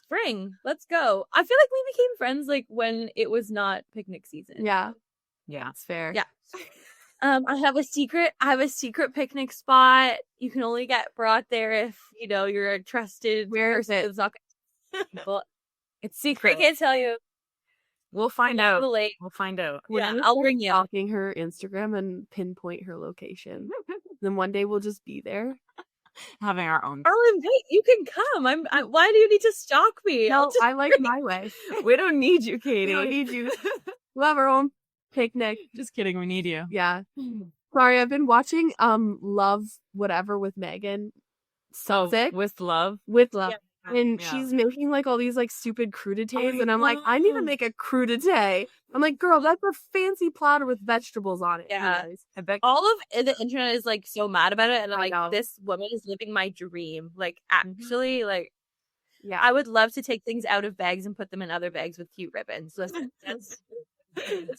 Spring. Let's go. I feel like we became friends like when it was not picnic season. Yeah. Yeah. It's fair. Yeah. I have a secret picnic spot. You can only get brought there if, you know, you're a trusted person. It's not well, it's secret. I can't tell you. We'll find out. Late. We'll find out. Yeah, I'll bring you. Stalking her Instagram and pinpoint her location. Then one day we'll just be there. Having our own. I'll invite. You can come. Why do you need to stalk me? No, I like my way. We don't need you, Katy. We don't need you. We'll have our own picnic. Just kidding. We need you. Yeah. Sorry, I've been watching Love Whatever with Megan. So Sick. With love. Yeah. And she's making like all these like stupid crudités, and I'm like, I need to make a crudité. I'm like, girl, that's a fancy platter with vegetables on it. Yeah. I bet all of the internet is like so mad about it, and I'm I like, know. this woman is living my dream. Like actually, like, yeah, I would love to take things out of bags and put them in other bags with cute ribbons. That's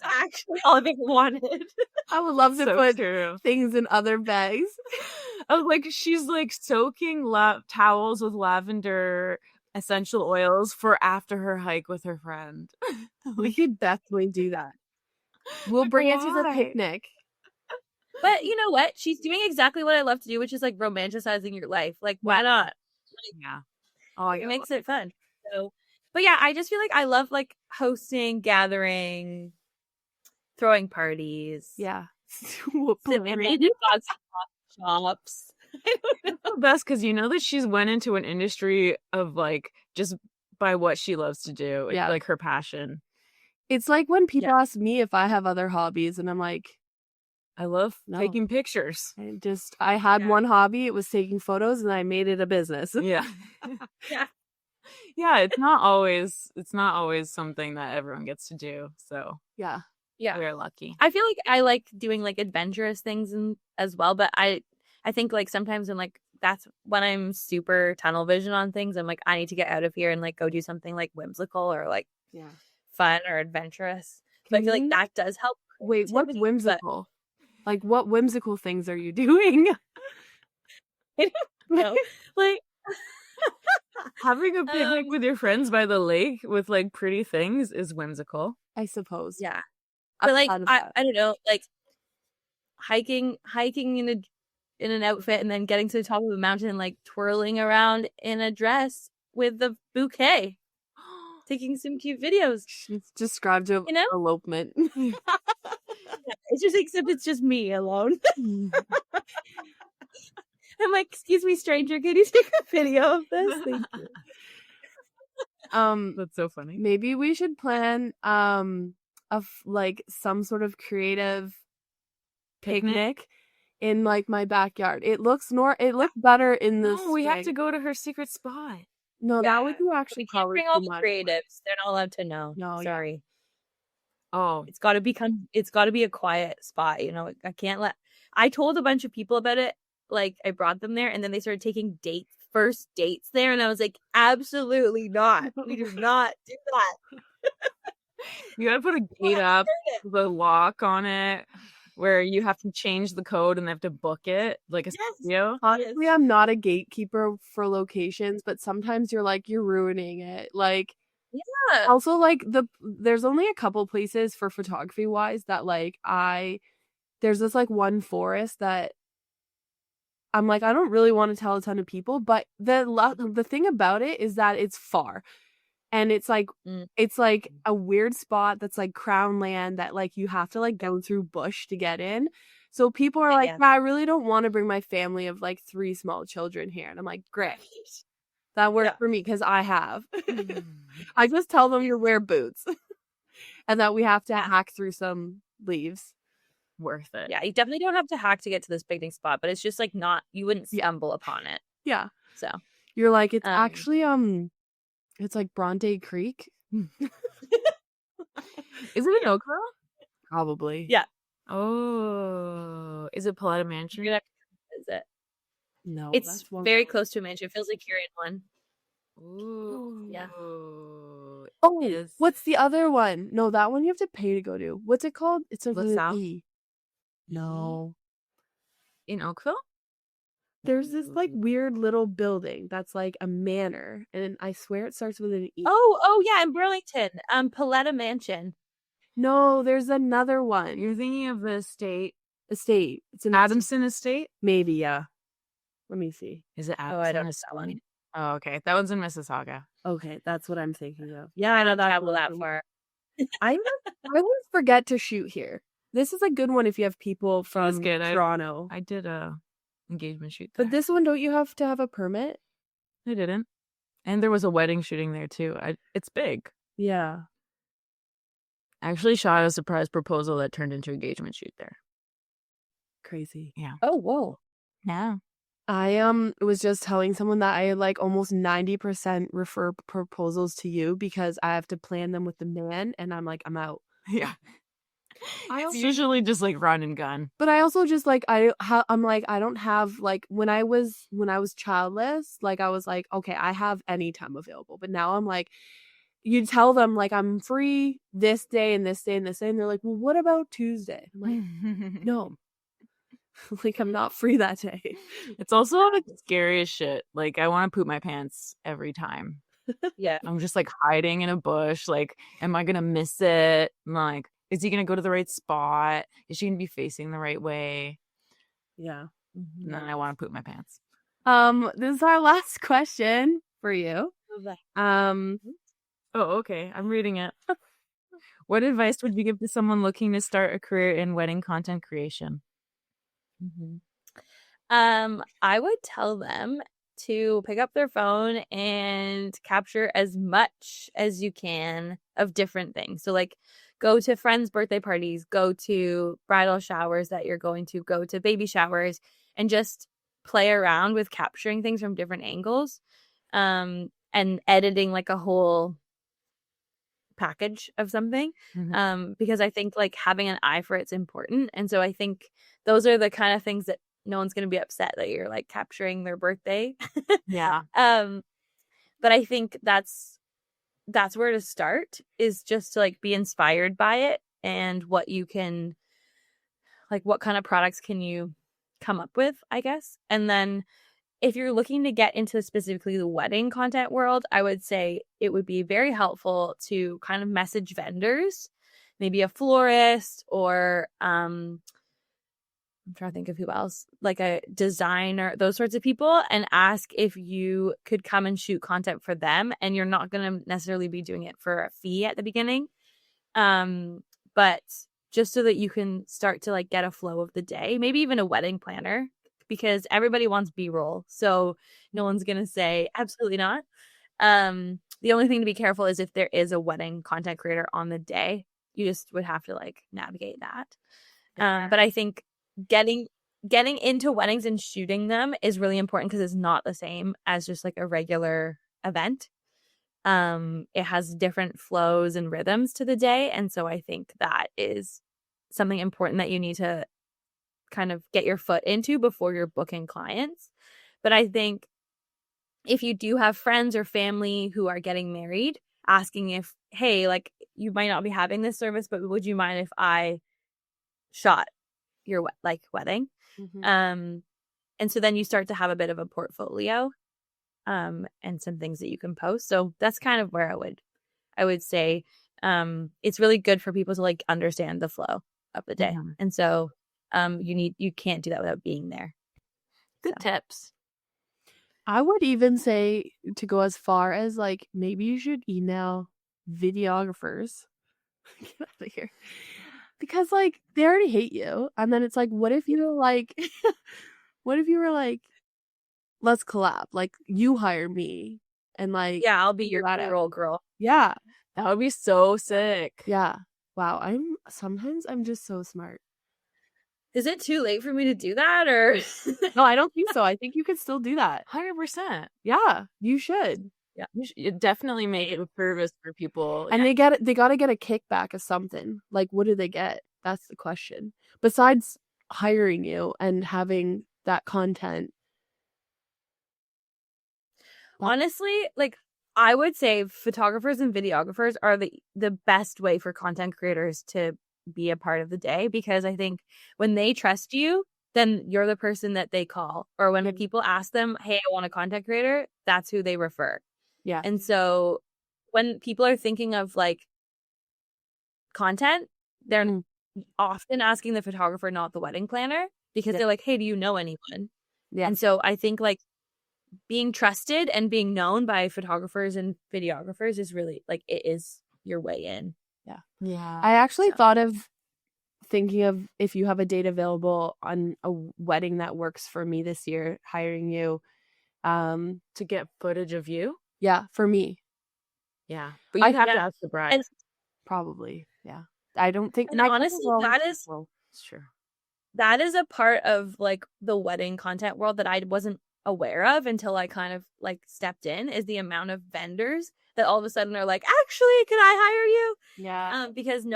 actually all I've ever wanted. I would love to put true. things in other bags. I was like, she's like soaking towels with lavender essential oils for after her hike with her friend. We could definitely do that. We'll bring it to the picnic. But you know what? She's doing exactly what I love to do, which is like romanticizing your life. Like, why not? Yeah. Oh, it makes it fun. So, but yeah, I just feel like I love like hosting, gathering, throwing parties. Yeah. Random shops. It's the best because you know that she's went into an industry of like just by what she loves to do. Yeah. Like her passion. It's like when people ask me if I have other hobbies, and I'm like, I love taking pictures. I had one hobby. It was taking photos, and I made it a business. Yeah. Yeah, it's not always something that everyone gets to do. So yeah, we're lucky. I feel like I like doing like adventurous things as well, but I think like sometimes when like that's when I'm super tunnel vision on things, I'm like, I need to get out of here and like go do something like whimsical or like fun or adventurous. But I feel like that does help. Wait, what's whimsical? Like, what whimsical things are you doing? I don't know. Like having a picnic with your friends by the lake with like pretty things is whimsical, I suppose. Yeah, but like I don't know, like hiking in an outfit and then getting to the top of a mountain and like twirling around in a dress with the bouquet, taking some cute videos. She's described an elopement. It's just except it's just me alone. I'm like, excuse me, stranger, can you take a video of this? Thank you. That's so funny. Maybe we should plan like some sort of creative picnic in like my backyard. It looks better in the No, we have to spring. go to her secret spot. No, that would be actually We can't probably bring all too the much. creatives. They're not allowed to know. No, yeah. Sorry. Oh, It's got to be a quiet spot, you know. I told a bunch of people about it, like I brought them there, and then they started taking first dates there, and I was like, absolutely not. We do not do that. you gotta put a gate up with a lock on it where you have to change the code and they have to book it like a studio. Honestly, I'm not a gatekeeper for locations, but sometimes you're ruining it. Like, Yeah. also like there's only a couple places for photography wise that like there's this like one forest that I'm like, I don't really want to tell a ton of people, but the thing about it is that it's far. And it's like a weird spot that's like crown land that like you have to like go through bush to get in. So people are like, I really don't want to bring my family of like 3 small children here. And I'm like, great. That worked for me because I have. I just tell them to wear boots and that we have to hack through some leaves. Worth it. Yeah, you definitely don't have to hack to get to this picnic spot, but it's just like you wouldn't stumble upon it. Yeah. So you're like, it's actually it's like Bronte Creek. Is it in Oakville? Probably. Yeah. Oh, is it Paletta Mansion? You're gonna have to visit. No, it's very close to a mansion. It feels like you're in one. Ooh. Yeah. Oh, what's the other one? No, that one you have to pay to go to. What's it called? It's a LaSalle? E. No. In Oakville? There's this like weird little building that's like a manor, and I swear it starts with an E. Oh yeah, in Burlington. Paletta Mansion. No, there's another one. You're thinking of the estate. It's an Adamson Estate? Maybe, yeah. Let me see. Is it Adamson I don't know Estate? that one. Oh, okay. That one's in Mississauga. Okay, that's what I'm thinking of. Yeah, I know that. Travel that far. I always forget to shoot here. This is a good one if you have people from good. Toronto. I did a engagement shoot there. But this one, don't you have to have a permit? I didn't. And there was a wedding shooting there too. It's big. Yeah. I actually shot a surprise proposal that turned into an engagement shoot there. Crazy. Yeah. Oh, whoa. Yeah. I was just telling someone that I like almost 90% refer proposals to you because I have to plan them with the man, and I'm like, I'm out. Yeah. It's usually just like run and gun. But I also just like I'm like, I don't have like when I was childless, like I was like, okay, I have any time available. But now I'm like, you tell them like I'm free this day and this day and this day, and they're like, well, what about Tuesday? I'm like, no. Like I'm not free that day. It's also like scary as shit. Like I want to poop my pants every time. Yeah. I'm just like hiding in a bush. Like, am I gonna miss it? I'm like, is he gonna go to the right spot? Is she gonna be facing the right way? Yeah. And then I want to poop my pants. This is our last question for you. Oh, okay. I'm reading it. What advice would you give to someone looking to start a career in wedding content creation? I would tell them to pick up their phone and capture as much as you can of different things. So like go to friends' birthday parties, go to bridal showers that you're going to, go to baby showers, and just play around with capturing things from different angles, and editing like a whole package of something. Because I think like having an eye for it's important. And so I think those are the kind of things that no one's going to be upset that you're like capturing their birthday. Yeah. But I think that's where to start, is just to like be inspired by it and what you can, like what kind of products can you come up with, I guess. And then if you're looking to get into specifically the wedding content world, I would say it would be very helpful to kind of message vendors, maybe a florist or I'm trying to think of who else, like a designer, those sorts of people, and ask if you could come and shoot content for them. And you're not going to necessarily be doing it for a fee at the beginning. But just so that you can start to like get a flow of the day, maybe even a wedding planner, because everybody wants B-roll. So no one's going to say absolutely not. The only thing to be careful is if there is a wedding content creator on the day, you just would have to like navigate that. But I think getting into weddings and shooting them is really important because it's not the same as just like a regular event. It has different flows and rhythms to the day. And so I think that is something important that you need to kind of get your foot into before you're booking clients. But I think if you do have friends or family who are getting married, asking if, hey, like you might not be having this service, but would you mind if I shot your wedding? And so then you start to have a bit of a portfolio and some things that you can post. So that's kind of where I would say it's really good for people to like understand the flow of the day. And so you can't do that without being there. Good tips. I would even say to go as far as like maybe you should email videographers. Get out of here. Because like they already hate you. And then it's like, what if you were like let's collab. Like you hire me and like I'll be your payroll girl. Yeah. That would be so sick. Yeah. Wow. Sometimes I'm just so smart. Is it too late for me to do that or? No, I don't think so. I think you could still do that. 100%. Yeah, you should. Yeah, you definitely make it a service for people. And they got to get a kickback of something. Like, what do they get? That's the question. Besides hiring you and having that content. Honestly, like I would say photographers and videographers are the best way for content creators to be a part of the day, because I think when they trust you, then you're the person that they call. Or when people ask them, hey, I want a content creator, that's who they refer. Yeah. And so when people are thinking of like content, they're often asking the photographer, not the wedding planner, because they're like, hey, do you know anyone? Yeah. And so I think like being trusted and being known by photographers and videographers is really like, it is your way in. Yeah. I actually thought of thinking of if you have a date available on a wedding that works for me this year, hiring you to get footage of you. Yeah, for me. Yeah. But you have to ask the bride. Probably. Yeah. I don't think. And honestly, it's true. That is a part of like the wedding content world that I wasn't aware of until I kind of like stepped in, is the amount of vendors that all of a sudden are like, actually, can I hire you? Yeah. Because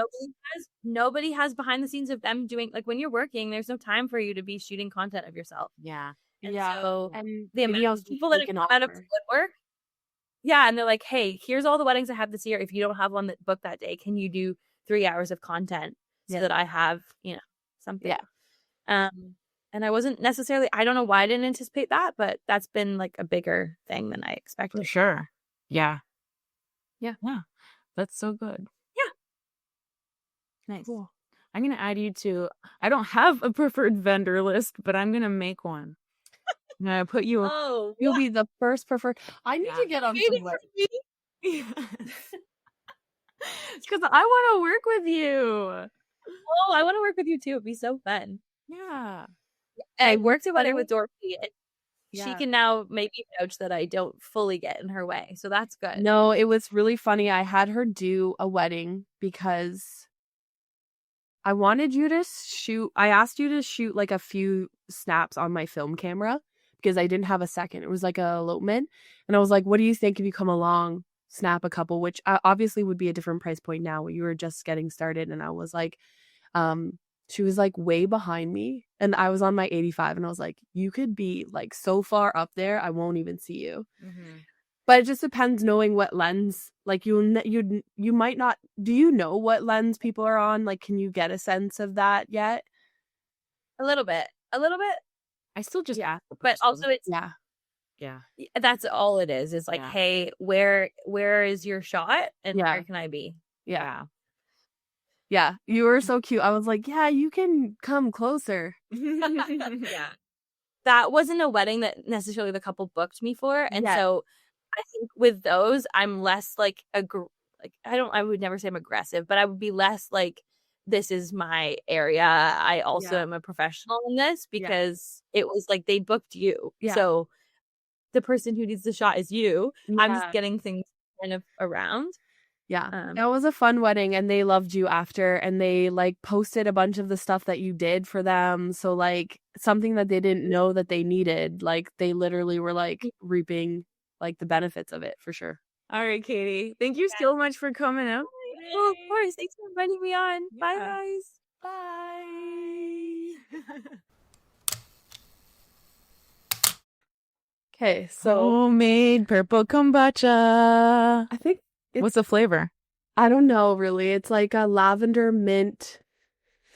nobody has behind the scenes of them doing, like when you're working, there's no time for you to be shooting content of yourself. Yeah. And yeah. So and the amount of people that come out of woodwork. Yeah. And they're like, hey, here's all the weddings I have this year. If you don't have one that booked that day, can you do 3 hours of content so that I have, something? Yeah. And I wasn't necessarily, I don't know why I didn't anticipate that, but that's been like a bigger thing than I expected. For sure. Yeah. Yeah. Yeah. That's so good. Yeah. Nice. Cool. I'm going to add you to, I don't have a preferred vendor list, but I'm going to make one. I'm going to put you. You'll be the first preferred. I need to get on somewhere. Because I want to work with you. Oh, I want to work with you too. It'd be so fun. Yeah. I worked together with Dorothy, and she can now maybe vouch that I don't fully get in her way. So that's good. No, it was really funny. I had her do a wedding because I wanted you to shoot. I asked you to shoot like a few snaps on my film camera because I didn't have a second. It was like a elopement. And I was like, what do you think if you come along, snap a couple, which obviously would be a different price point now when you were just getting started. And I was like, she was like way behind me and I was on my 85 and I was like, you could be like so far up there, I won't even see you. Mm-hmm. But it just depends knowing what lens, like you might not, do you know what lens people are on? Like, can you get a sense of that yet? A little bit. I still just ask. But also it's, yeah. That's all it is. It's like, hey, where is your shot and where can I be? Yeah. Yeah, you were so cute. I was like, yeah, you can come closer. Yeah. That wasn't a wedding that necessarily the couple booked me for. And so I think with those, I'm less like, I would never say I'm aggressive, but I would be less like, this is my area. I also am a professional in this because it was like they booked you. Yeah. So the person who needs the shot is you. I'm just getting things kind of around. Yeah, that was a fun wedding, and they loved you after, and they like posted a bunch of the stuff that you did for them. So like something that they didn't know that they needed, like they literally were like reaping like the benefits of it for sure. All right, Katie. Thank you so much for coming out. Oh, of course. Thanks for inviting me on. Bye, Yeah. guys. Bye. Okay, so Homemade purple kombucha. I think What's the flavor? I don't know really. It's like a lavender mint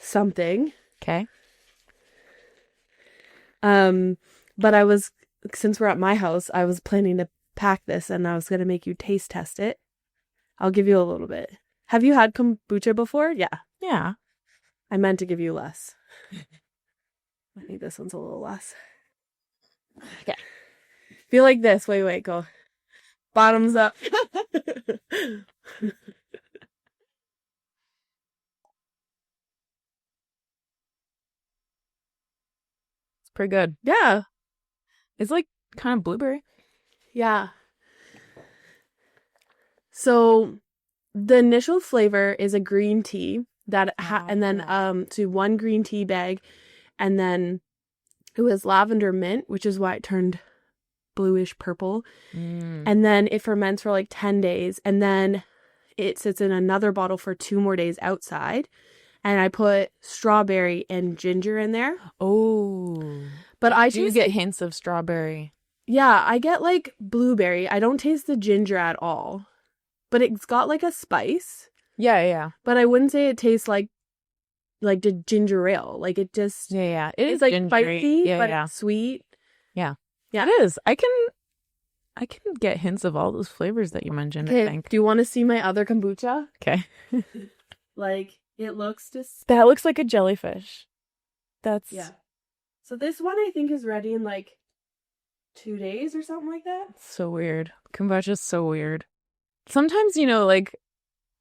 something. Okay. But I was, since we're at my house, I was planning to pack this and I was going to make you taste test it. I'll give you a little bit. Have you had kombucha before? Yeah. Yeah. I meant to give you less. I think this one's a little less. Okay. Feel like this. Wait, go. Bottoms up. It's pretty good. Yeah. It's like kind of blueberry. Yeah. So the initial flavor is a green tea that and then to one green tea bag, and then it was lavender mint, which is why it turned bluish purple. And then it ferments for like 10 days, and then it sits in another bottle for 2 more days outside. And I put strawberry and ginger in there. Oh. But I Do you get hints of strawberry? Yeah, I get like blueberry. I don't taste the ginger at all. But it's got like a spice. Yeah. But I wouldn't say it tastes like the ginger ale. Like it just Yeah. it's like spicy, but it's sweet. Yeah. Yeah. It is. I can get hints of all those flavors that you mentioned, I think. Do you want to see my other kombucha? Okay. Like it looks just That looks like a jellyfish. That's So this one I think is ready in like 2 days or something like that. so weird. Kombucha's so weird. Sometimes, like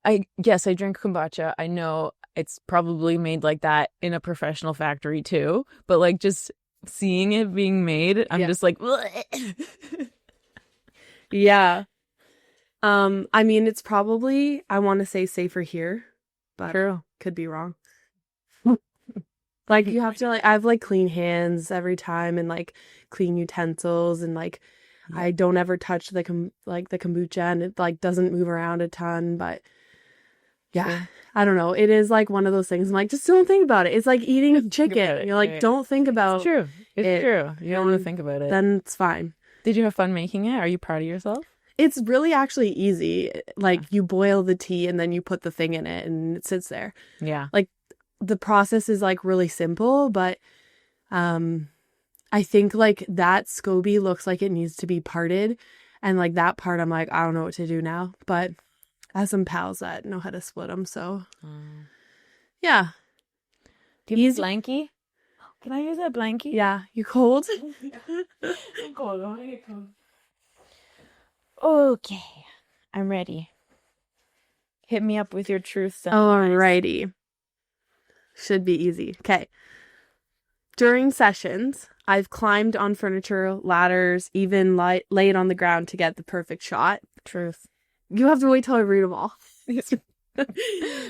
I drink kombucha. I know it's probably made like that in a professional factory too, but like just seeing it being made, I'm just like Yeah. I mean, it's probably, I want to say safer here, but True. could be wrong. Like you have to I have like clean hands every time and like clean utensils, and like I don't ever touch the kombucha, and it like doesn't move around a ton, but yeah, I don't know. It is like one of those things. I'm like, just don't think about it. It's like eating chicken. You're like, don't think about It's true. It's true. You don't want to think about it. Then it's fine. Did you have fun making it? Are you proud of yourself? It's really actually easy. Like you boil the tea and then you put the thing in it and it sits there. Yeah. Like the process is like really simple, but I think like that SCOBY looks like it needs to be parted, and like that part I'm like, I don't know what to do now, but I have some pals that know how to split them, so yeah. Do you have a blankie? Can I use that blankie? Yeah, you cold? I'm cold. I get cold. Okay, I'm ready. Hit me up with your truth. Alrighty. Should be easy. Okay. During sessions, I've climbed on furniture, ladders, even laid on the ground to get the perfect shot. Truth. You have to wait till I read them all.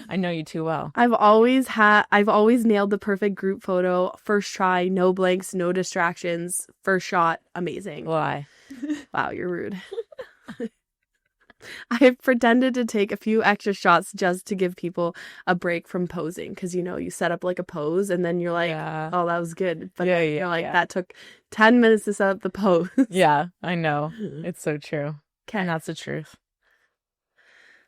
I know you too well. I've always nailed the perfect group photo. First try, no blanks, no distractions. First shot, amazing. Why? Wow, you're rude. I've pretended to take a few extra shots just to give people a break from posing, because you set up like a pose and then you're like, oh, that was good, but you're like, that took 10 minutes to set up the pose. Yeah, I know. It's so true. Okay, and that's the truth.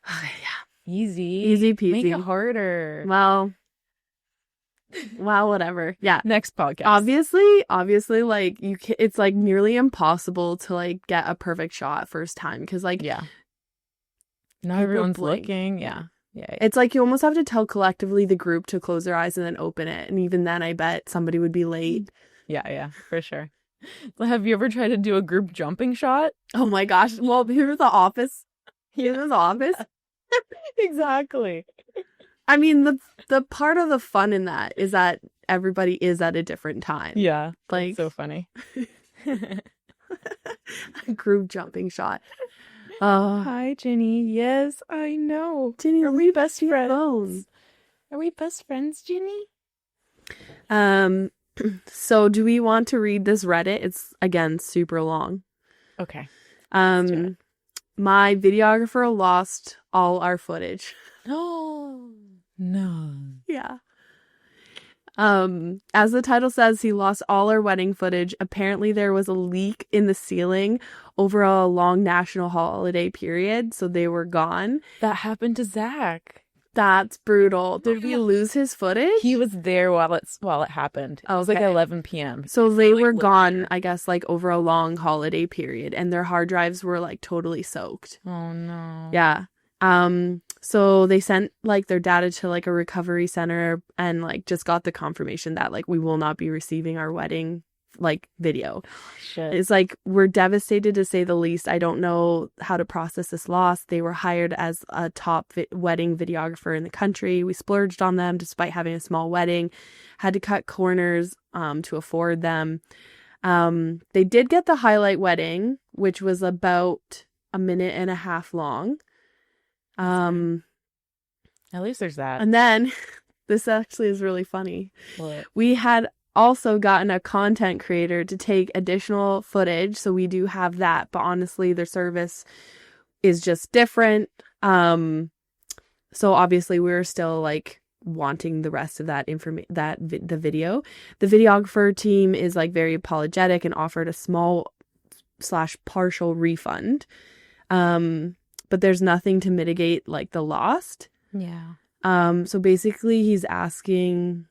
Okay, yeah, easy peasy. Make it harder. Well, whatever. Yeah, next podcast. Obviously, like it's like nearly impossible to like get a perfect shot first time, because like not everyone's looking. Yeah. It's like you almost have to tell collectively the group to close their eyes and then open it, and even then I bet somebody would be late. Yeah, for sure. Have you ever tried to do a group jumping shot? Oh my gosh. Well, here's the office. Exactly. I mean, the part of the fun in that is that everybody is at a different time. Yeah. Like so funny. A group jumping shot. Hi, Ginny. Yes, I know. Ginny, Are we best leave friends? me alone. Are we best friends, Ginny? So do we want to read this Reddit? It's again super long. Okay. Let's do it. My videographer lost all our footage. No. No. Yeah. As the title says, he lost all our wedding footage. Apparently there was a leak in the ceiling over a long national holiday period, so they were gone. That happened to Zach. That's brutal. Did we lose his footage? He was there while it happened. It was like Okay. 11 p.m. So they were gone, I guess, like over a long holiday period, and their hard drives were like totally soaked. Oh no. Yeah. So they sent like their data to like a recovery center and like just got the confirmation that like we will not be receiving our wedding like video. Shit. It's like, we're devastated to say the least. I don't know how to process this loss. They were hired as a top wedding videographer in the country. We splurged on them despite having a small wedding, had to cut corners to afford them. They did get the highlight wedding, which was about a minute and a half long. At least there's that. And then this actually is really funny. What? We had also gotten a content creator to take additional footage, so we do have that, but honestly their service is just different. So obviously we're still like wanting the rest of that information, the video. The videographer team is like very apologetic and offered a small / partial refund, but there's nothing to mitigate like the lost. Yeah. So basically he's asking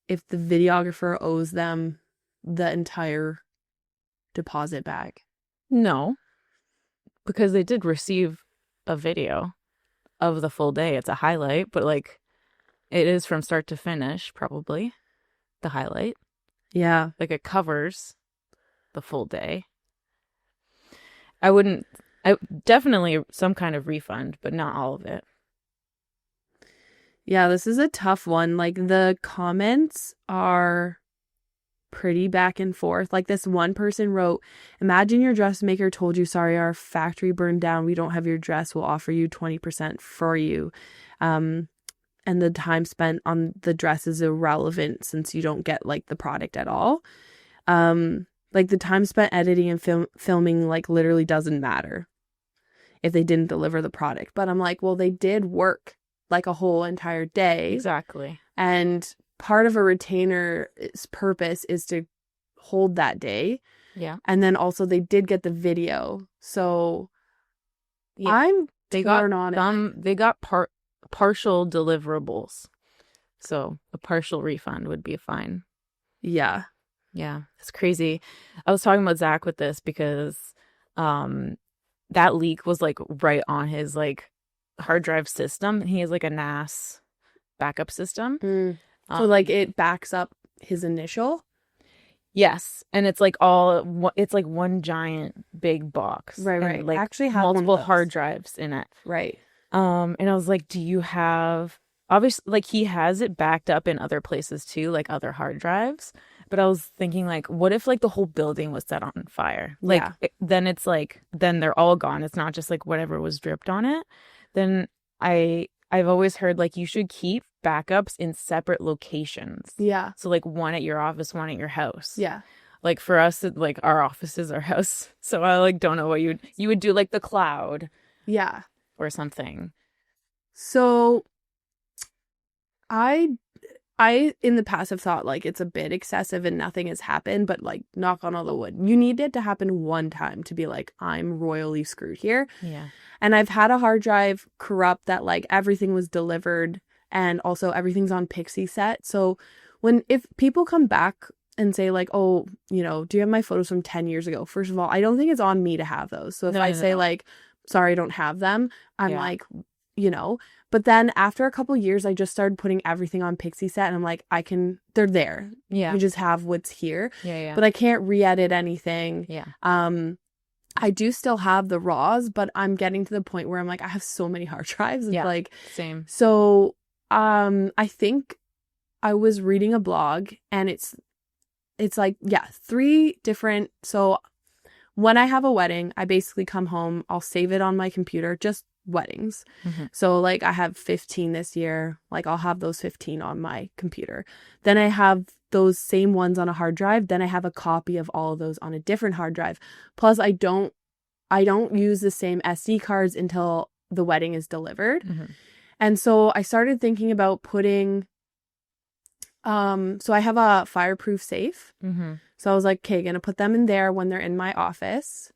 if the videographer owes them the entire deposit back. No. Because they did receive a video of the full day. It's a highlight, but like it is from start to finish, probably. The highlight. Yeah. Like it covers the full day. I definitely some kind of refund, but not all of it. Yeah, this is a tough one. Like the comments are pretty back and forth. Like this one person wrote, "Imagine your dressmaker told you, sorry, our factory burned down. We don't have your dress. We'll offer you 20% for you. And the time spent on the dress is irrelevant since you don't get like the product at all. Like the time spent editing and filming like literally doesn't matter if they didn't deliver the product." But I'm like, well, they did work like a whole entire day. Exactly. And part of a retainer's purpose is to hold that day. Yeah. And then also they did get the video. So Yeah. I'm They torn got on it. they got partial deliverables. So a partial refund would be fine. Yeah. Yeah. It's crazy. I was talking about Zach with this because that leak was like right on his like hard drive system. He has like a NAS backup system. So like it backs up his initial. Yes, and it's like one giant big box. Right, and right. Like Actually have one of multiple those. hard drives in it. Right. And I was like, do you have, obviously like he has it backed up in other places too, like other hard drives. But I was thinking like, what if like the whole building was set on fire? Like then it's like, then they're all gone. It's not just like whatever was dripped on it. Then I've always heard like you should keep backups in separate locations. Yeah. So like one at your office, one at your house. Yeah. Like for us, like our office is our house. So I like don't know what you would do like the cloud. Yeah. Or something. So I in the past have thought like it's a bit excessive and nothing has happened, but like knock on all the wood, you need it to happen one time to be like, I'm royally screwed here. Yeah. And I've had a hard drive corrupt that like everything was delivered and also everything's on Pixie set. So if people come back and say like, oh, you know, do you have my photos from 10 years ago? First of all, I don't think it's on me to have those. So if I say like, sorry, I don't have them, I'm like, you know, but then after a couple years, I just started putting everything on Pixie set and I'm like, they're there. Yeah. You just have what's here. Yeah. But I can't re-edit anything. Yeah. I do still have the raws, but I'm getting to the point where I'm like, I have so many hard drives. It's like, same. So, I think I was reading a blog and it's like, 3 different, so when I have a wedding, I basically come home, I'll save it on my computer, just weddings. Mm-hmm. So like I have 15 this year, like I'll have those 15 on my computer. Then I have those same ones on a hard drive. Then I have a copy of all of those on a different hard drive. Plus I don't use the same SD cards until the wedding is delivered. Mm-hmm. And so I started thinking about putting so I have a fireproof safe. Mm-hmm. So I was like, okay, gonna put them in there when they're in my office.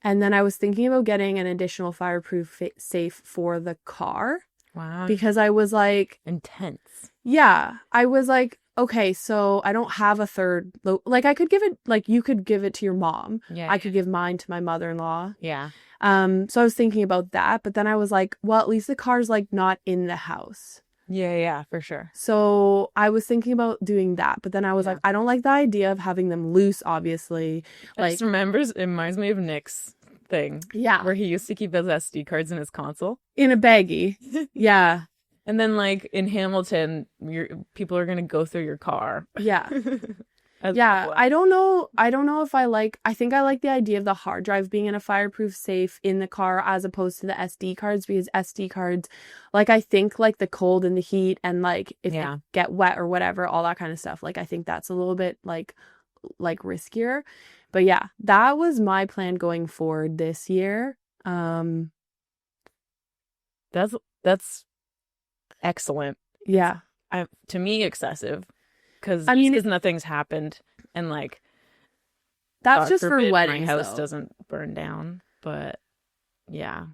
And then I was thinking about getting an additional fireproof safe for the car. Wow. Because I was like... Intense. Yeah. I was like, okay, so I don't have a third... Like, I could give it... Like, you could give it to your mom. Yeah. I could give mine to my mother-in-law. Yeah. So I was thinking about that. But then I was like, well, at least the car's, like, not in the house. Yeah, for sure. So I was thinking about doing that. But then I was Yeah. like, I don't like the idea of having them loose, obviously. I just it reminds me of Nick's thing. Yeah. Where he used to keep his SD cards in his console. In a baggie. Yeah. And then, like, in Hamilton, people are going to go through your car. Yeah. As Yeah. well. I don't know if I think I like the idea of the hard drive being in a fireproof safe in the car as opposed to the SD cards, because SD cards, like, I think, like, the cold and the heat and, like, if they get wet or whatever, all that kind of stuff, like, I think that's a little bit, like riskier. But yeah, that was my plan going forward this year. That's excellent. Yeah. To me, excessive. Because nothing's happened, and like that's God just for forbid weddings. My house though. doesn't burn down, but yeah,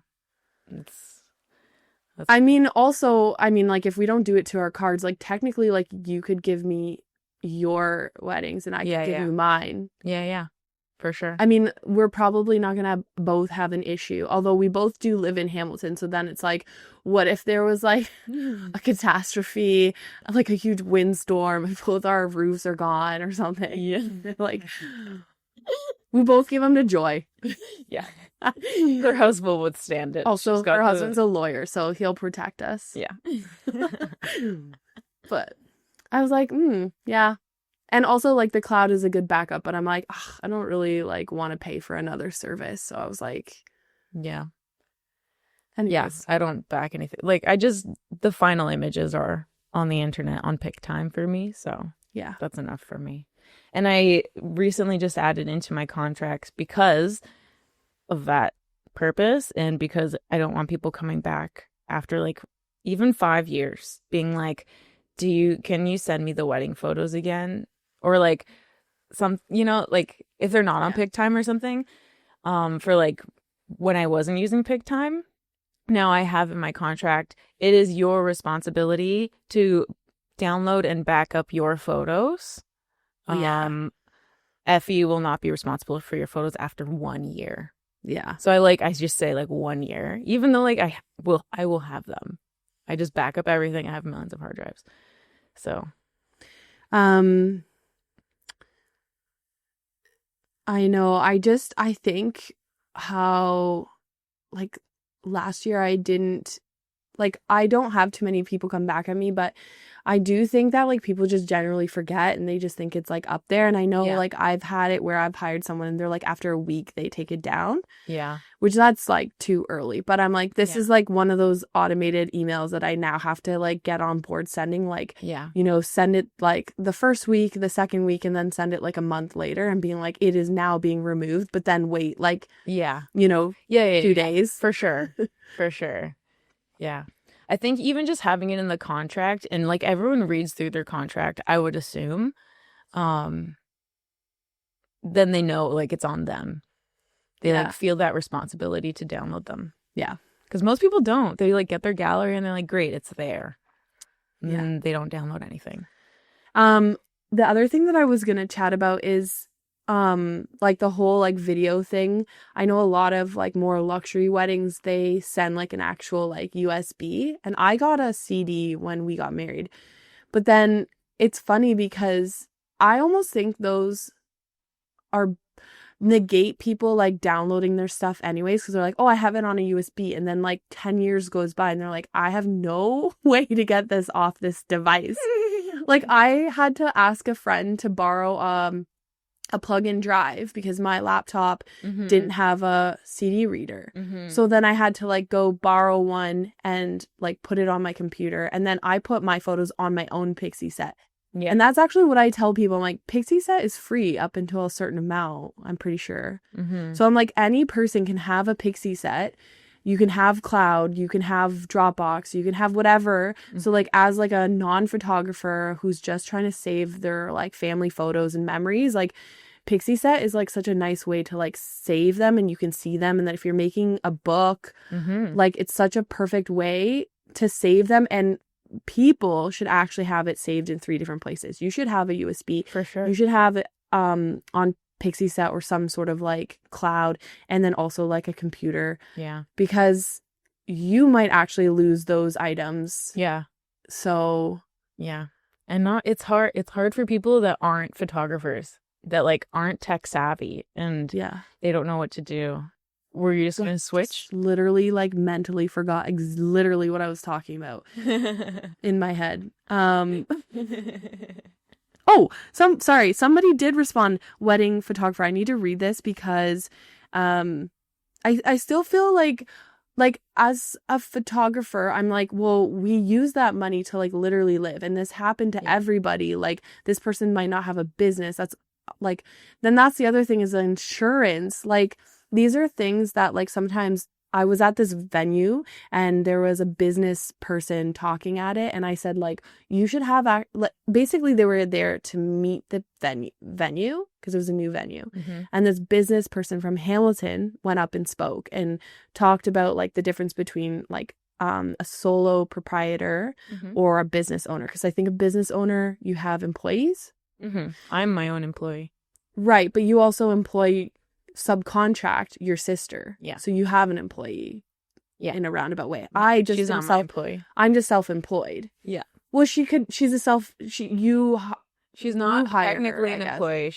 that's I mean, also, like, if we don't do it to our cards, like, technically, like, you could give me your weddings and I could give you mine. Yeah, for sure. I mean, we're probably not gonna both have an issue, although we both do live in Hamilton. So then it's like, what if there was like a catastrophe, like a huge windstorm, and both our roofs are gone or something? Yeah, like we both give them to Joy. Yeah, their house will withstand it. Also, her husband's a lawyer, so he'll protect us. Yeah. But I was like, yeah. And also, like, the cloud is a good backup, but I'm like, I don't really, like, want to pay for another service. So I was like... Yeah. Anyways. Yes, I don't back anything. Like, the final images are on the internet on pick time for me. So, yeah, that's enough for me. And I recently just added into my contracts because of that purpose and because I don't want people coming back after, like, even 5 years being like, can you send me the wedding photos again? Or like like if they're not on pick time or something, for like when I wasn't using pick time, now I have in my contract, it is your responsibility to download and back up your photos. Effie will not be responsible for your photos after 1 year. Yeah. So I just say like 1 year, even though like I will have them. I just back up everything. I have millions of hard drives. So, I know. I think how, like, last year I don't have too many people come back at me, but I do think that, like, people just generally forget and they just think it's, like, up there. And I know, like, I've had it where I've hired someone and they're, like, after a week they take it down. Yeah. Which that's, like, too early. But I'm like, this is, like, one of those automated emails that I now have to, like, get on board sending. Like, send it, like, the first week, the second week, and then send it, like, a month later and being like, it is now being removed. But then wait, like, 2 days. For sure. For sure. Yeah. I think even just having it in the contract and like everyone reads through their contract, I would assume, then they know like it's on them. They like feel that responsibility to download them. Yeah. Because most people don't. They like get their gallery and they're like, great, it's there. And then they don't download anything. The other thing that I was going to chat about is like the whole like video thing. I know a lot of like more luxury weddings, they send like an actual like USB, and I got a CD when we got married. But then it's funny because I almost think those are negate people like downloading their stuff anyways, because they're like, oh, I have it on a USB, and then like 10 years goes by and they're like, I have no way to get this off this device. Like, I had to ask a friend to borrow a plug-in drive because my laptop Mhm. didn't have a CD reader. Mhm. So then I had to like go borrow one and like put it on my computer. And then I put my photos on my own Pixie set. Yeah. And that's actually what I tell people. I'm like, Pixie set is free up until a certain amount, I'm pretty sure. Mhm. So I'm like, any person can have a Pixie set. You can have cloud, you can have Dropbox, you can have whatever. So like as like a non-photographer who's just trying to save their like family photos and memories, like Pixie set is like such a nice way to like save them and you can see them. And that if you're making a book, Mhm. like it's such a perfect way to save them. And people should actually have it saved in 3 different places. You should have a USB. For sure. You should have it on Pixie set or some sort of like cloud, and then also like a computer, Yeah. because you might actually lose those items. Yeah. So Yeah. And it's hard for people that aren't photographers, that like aren't tech savvy and yeah, they don't know what to do. Were you just going to switch? literally like mentally forgot literally what I was talking about in my head. Oh, somebody did respond, wedding photographer. I need to read this because I still feel like as a photographer, I'm like, well, we use that money to like literally live, and this happened to everybody. Like this person might not have a business. That's like, then that's the other thing is the insurance. Like these are things that like sometimes I was at this venue and there was a business person talking at it, and I said like, you should have basically they were there to meet the venue because it was a new venue. Mm-hmm. And this business person from Hamilton went up and spoke and talked about like the difference between like a solo proprietor or a business owner, because I think a business owner, you have employees. I'm my own employee, right? But you also subcontract your sister. Yeah. So you have an employee. Yeah. In a roundabout way. She's not my employee. I'm just self-employed. Yeah. Well, she's not technically her, an employee.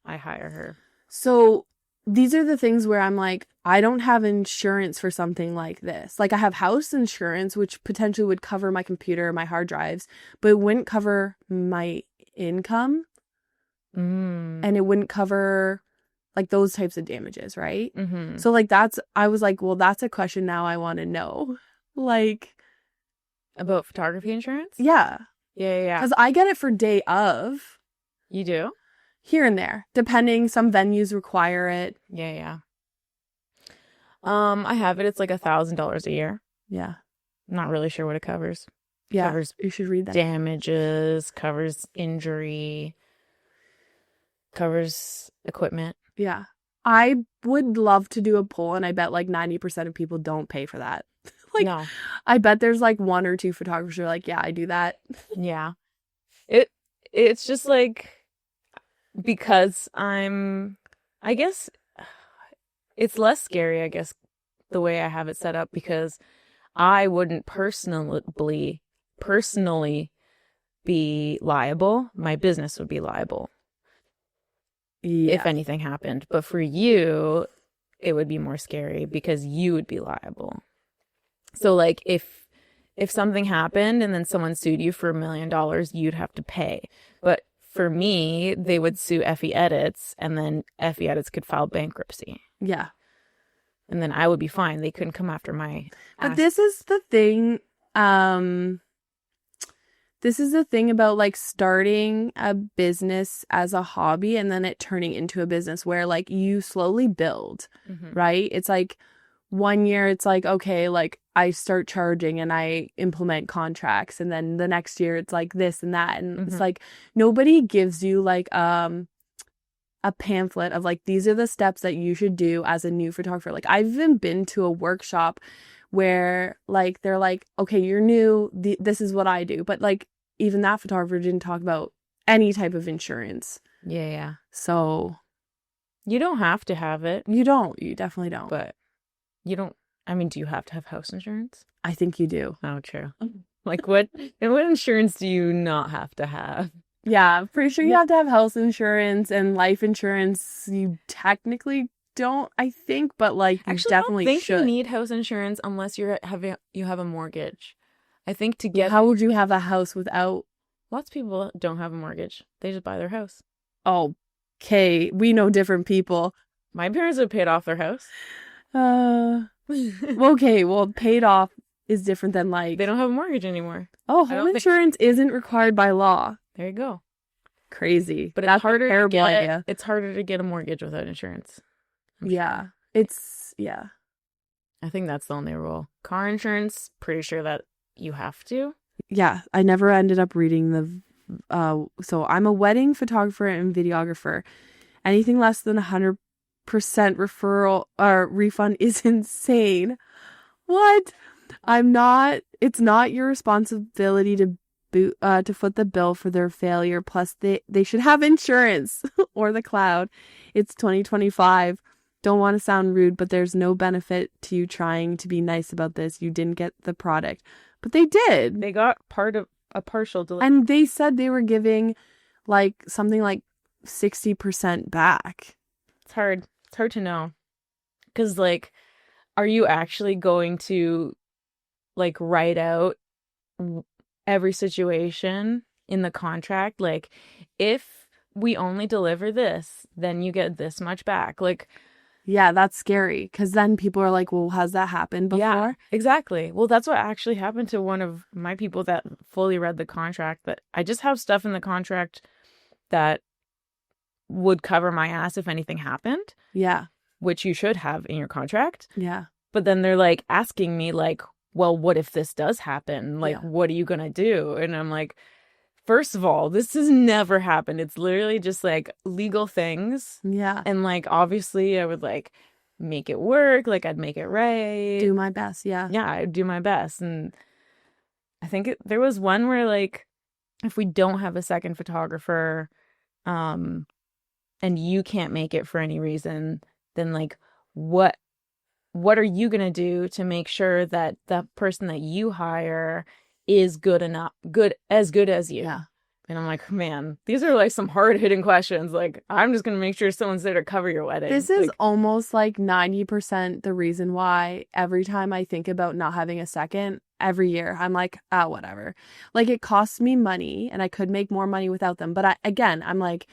I hire her. So these are the things where I'm like, I don't have insurance for something like this. Like I have house insurance, which potentially would cover my computer, my hard drives, but it wouldn't cover my income. And it wouldn't cover like those types of damages, right? So like I was like, well, that's a question now I want to know. Like about photography insurance? Yeah. Yeah. Because I get it for day of. You do? Here and there, depending. Some venues require it. Yeah. I have it. It's like $1,000 a year. Yeah. I'm not really sure what it covers. Yeah. Covers you should read that. Damages, covers injury, covers equipment. Yeah. I would love to do a poll, and I bet like 90% of people don't pay for that. Like, no. I bet there's like 1 or 2 photographers who are like, yeah, I do that. Yeah. It's just like, because I guess it's less scary, I guess, the way I have it set up, because I wouldn't personally be liable. My business would be liable. Yeah. If anything happened. But for you, it would be more scary because you would be liable. So like if something happened and then someone sued you for $1 million, you'd have to pay. But for me, they would sue Effie Edits, and then Effie Edits could file bankruptcy. Yeah. And then I would be fine. They couldn't come after my ass. But this is the thing. This is the thing about like starting a business as a hobby and then it turning into a business where like you slowly build, right? It's like 1 year, it's like, okay, like I start charging and I implement contracts. And then the next year it's like this and that. And it's like, nobody gives you like a pamphlet of like, these are the steps that you should do as a new photographer. Like I've even been to a workshop where like, they're like, okay, you're new. This is what I do. But like, even that photographer didn't talk about any type of insurance. Yeah. So you don't have to have it. You don't. You definitely don't. But you don't. I mean, do you have to have house insurance? I think you do. Oh, true. Like what insurance do you not have to have? Yeah, I'm pretty sure you have to have health insurance, and life insurance you technically don't, I think, but like you actually definitely I don't think should. You need house insurance unless you have a mortgage. I think to get... How would you have a house without... Lots of people don't have a mortgage. They just buy their house. Oh, Okay, we know different people. My parents have paid off their house. Okay, well, paid off is different than like... They don't have a mortgage anymore. Oh, home insurance isn't required by law. There you go. Crazy. But that's it's harder a terrible idea. It's harder to get a mortgage without insurance. Yeah. Sure. Yeah. I think that's the only rule. Car insurance, pretty sure that you have to. Yeah. I never ended up reading so I'm a wedding photographer and videographer. Anything less than 100% referral or refund is insane. What? It's not your responsibility to foot the bill for their failure. Plus they should have insurance or the cloud. It's 2025. Don't want to sound rude, but there's no benefit to you trying to be nice about this. You didn't get the product, but they did. They got a partial delivery. And they said they were giving like something like 60% back. It's hard to know. 'Cause like, are you actually going to like write out every situation in the contract? Like, if we only deliver this, then you get this much back. Like, yeah, that's scary. Because then people are like, well, has that happened before? Yeah, exactly. Well, that's what actually happened to one of my people that fully read the contract. That I just have stuff in the contract that would cover my ass if anything happened. Yeah. Which you should have in your contract. Yeah. But then they're like asking me like, well, what if this does happen? Like, what are you going to do? And I'm like, first of all, this has never happened. It's literally just like legal things. Yeah. And like, obviously I would like make it work. Like, I'd make it right. Do my best. Yeah. Yeah, I'd do my best. And I think there was one where like, if we don't have a second photographer, and you can't make it for any reason, then like, what are you going to do to make sure that the person that you hire is as good as you? Yeah. And I'm like, man, these are like some hard-hitting questions. Like, I'm just going to make sure someone's there to cover your wedding. This is almost like 90% the reason why every time I think about not having a second, every year, I'm like, whatever. Like, it costs me money and I could make more money without them. But I'm like...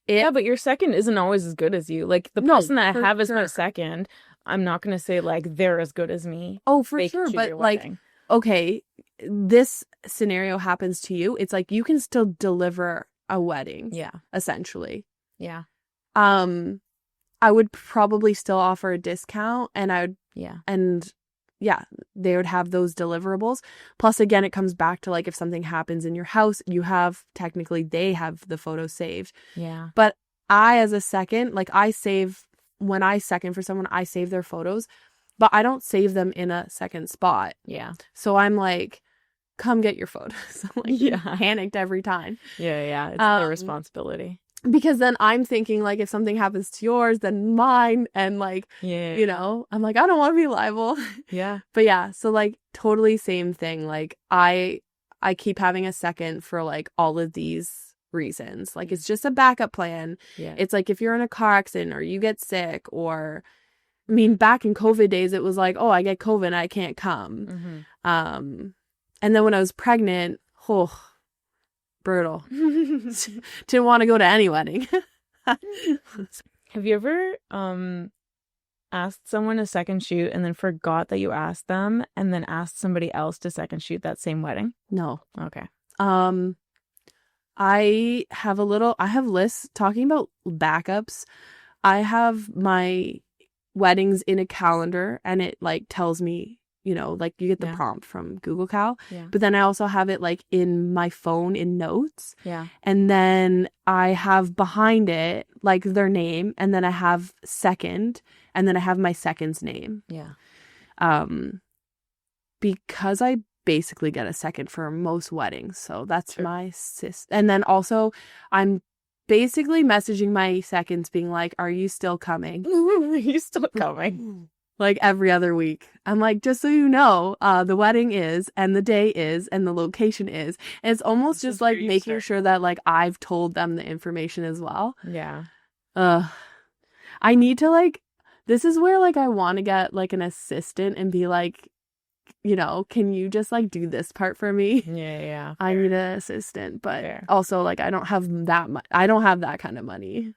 Yeah, but your second isn't always as good as you. Like, the person that I have as my second, I'm not going to say, like, they're as good as me. Oh, for sure. But, like, okay, this scenario happens to you. It's like you can still deliver a wedding. Yeah. Essentially. Yeah. I would probably still offer a discount and I would... Yeah. And... yeah, they would have those deliverables. Plus, again, it comes back to like if something happens in your house, they have the photos saved. Yeah. But I, as a second, like when I second for someone, I save their photos, but I don't save them in a second spot. Yeah. So I'm like, come get your photos. Panicked every time. Yeah. It's their responsibility. Because then I'm thinking, like, if something happens to yours, then mine. And, like, you know, I'm like, I don't want to be liable. Yeah. But, yeah, so, like, totally same thing. Like, I keep having a second for, like, all of these reasons. Like, it's just a backup plan. Yeah. It's like if you're in a car accident or you get sick or... I mean, back in COVID days, it was like, oh, I get COVID and I can't come. Mm-hmm. And then when I was pregnant, brutal. Didn't want to go to any wedding. Have you ever asked someone to second shoot and then forgot that you asked them and then asked somebody else to second shoot that same wedding? No. Okay. I have lists talking about backups. I have my weddings in a calendar and it like tells me, you know, like you get the prompt from Google Cal. Yeah. But then I also have it like in my phone in notes. Yeah. And then I have behind it like their name and then I have second and then I have my second's name. Yeah. Because I basically get a second for most weddings. So that's my sis. And then also I'm basically messaging my seconds being like, are you still coming? Are you still coming? Like every other week. I'm like, just so you know, the wedding is, and the day is, and the location is. And it's almost just like making sure that like I've told them the information as well. Yeah. I need to like, this is where like I want to get like an assistant and be like, you know, can you just like do this part for me? Yeah. I need an assistant, but also like I don't have that kind of money.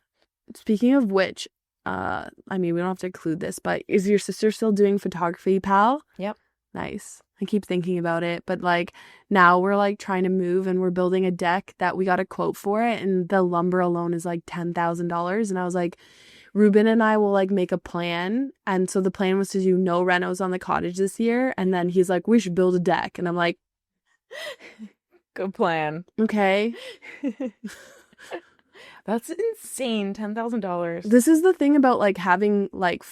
speaking of which, I mean, we don't have to include this, but is your sister still doing photography, pal? Yep. Nice. I keep thinking about it, but like now we're like trying to move and we're building a deck that we got a quote for it, and the lumber alone is like $10,000. And I was like, Ruben and I will like make a plan. And so the plan was to do no renos on the cottage this year. And then he's like, we should build a deck. And I'm like, Good plan. okay. That's insane. $10,000. This is the thing about like having like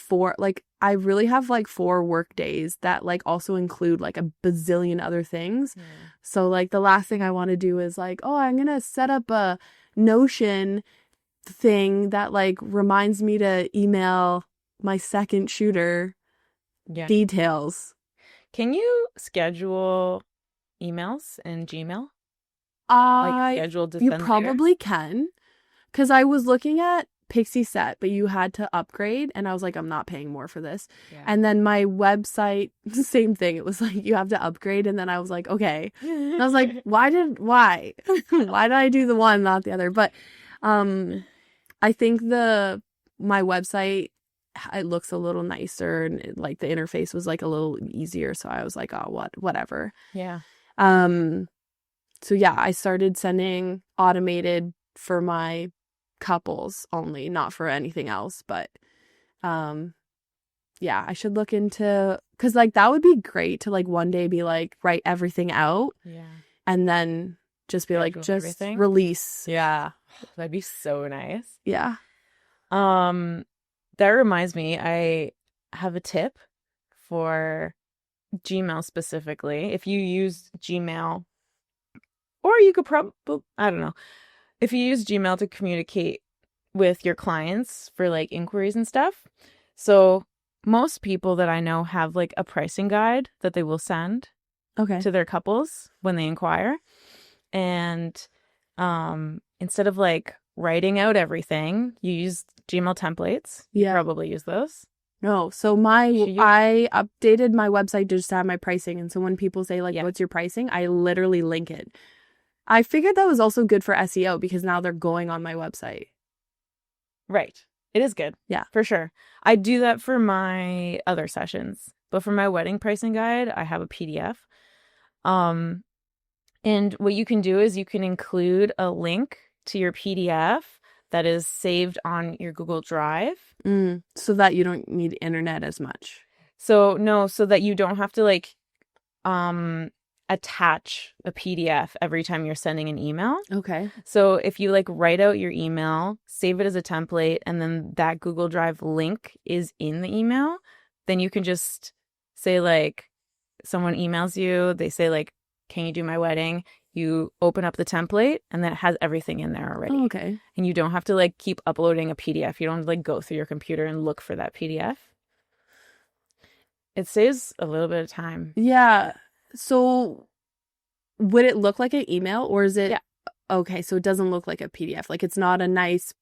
I really have like 4 work days that like also include like a bazillion other things. So like the last thing I want to do is like, oh, I'm going to set up a Notion thing that like reminds me to email my second shooter details. Can you schedule emails in Gmail? Like scheduled to you send probably can. Because I was looking at Pixie Set, but you had to upgrade, and I was like, I'm not paying more for this. Yeah. And then my website, same thing. It was like, you have to upgrade, and then I was like, okay. And I was like, why did I do the one, not the other? But I think my website, it looks a little nicer, and like the interface was like a little easier. So I was like, oh, whatever. Yeah. So yeah, I started sending automated for my couples only, not for anything else. But yeah, I should look into, because like that would be great to like one day be like write everything out, and then just be like just everything? release. Yeah, that'd be so nice. Yeah. That reminds me, I have a tip for Gmail specifically. If you use Gmail, or you could probably, I don't know, if you use Gmail to communicate with your clients for like inquiries and stuff. So most people that I know have like a pricing guide that they will send to their couples when they inquire. And instead of like writing out everything, you use Gmail templates. You probably use those. No. So I updated my website just to have my pricing. And so when people say like, what's your pricing? I literally link it. I figured that was also good for SEO because now they're going on my website. Right. It is good. Yeah. For sure. I do that for my other sessions. But for my wedding pricing guide, I have a PDF. And what you can do is you can include a link to your PDF that is saved on your Google Drive. So that you don't need internet as much. So that you don't have to like attach a PDF every time you're sending an email. Okay. So if you like write out your email, save it as a template, and then that Google Drive link is in the email, then you can just say like, someone emails you, they say like, can you do my wedding? You open up the template and then it has everything in there already. Oh, okay. And you don't have to like keep uploading a PDF. You don't have to like go through your computer and look for that PDF. It saves a little bit of time. Yeah. So would it look like an email, or is it? Yeah. Okay. So it doesn't look like a PDF. Like it's not a nice.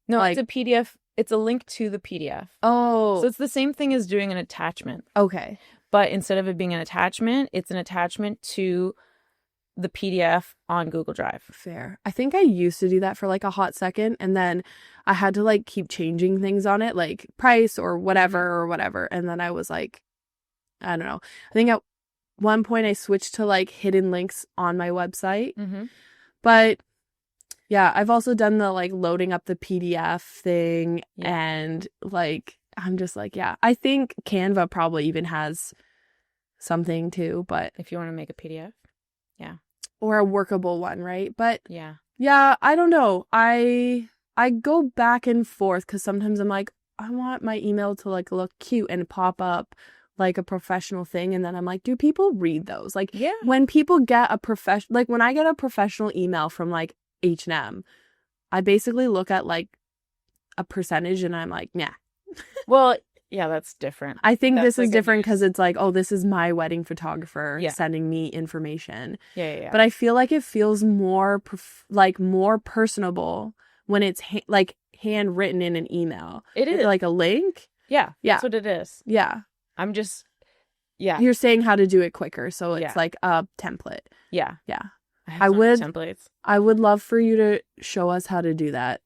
No, it's a PDF. It's a link to the PDF. Oh. So it's the same thing as doing an attachment. Okay. But instead of it being an attachment, it's an attachment to the PDF on Google Drive. Fair. I think I used to do that for like a hot second, and then I had to like keep changing things on it, like price or whatever. And then I was like, I don't know. I think at one point I switched to like hidden links on my website. But yeah, I've also done the like loading up the PDF thing, and like I'm just like, yeah, I think Canva probably even has something too, but if you want to make a PDF. Yeah. Or a workable one, right? But yeah, I don't know. I go back and forth because sometimes I'm like, I want my email to like look cute and pop up like a professional thing, and then I'm like, do people read those? Like, when people get when I get a professional email from like H&M, I basically look at like a percentage and I'm like, nah. Well, yeah, that's different. I think this is different because it's like, oh, this is my wedding photographer sending me information. Yeah. But I feel like it feels more more personable when it's handwritten in an email. It is like a link. Yeah, that's what it is. Yeah, I'm just. Yeah, you're saying how to do it quicker, so it's like a template. Yeah. I would templates. I would love for you to show us how to do that.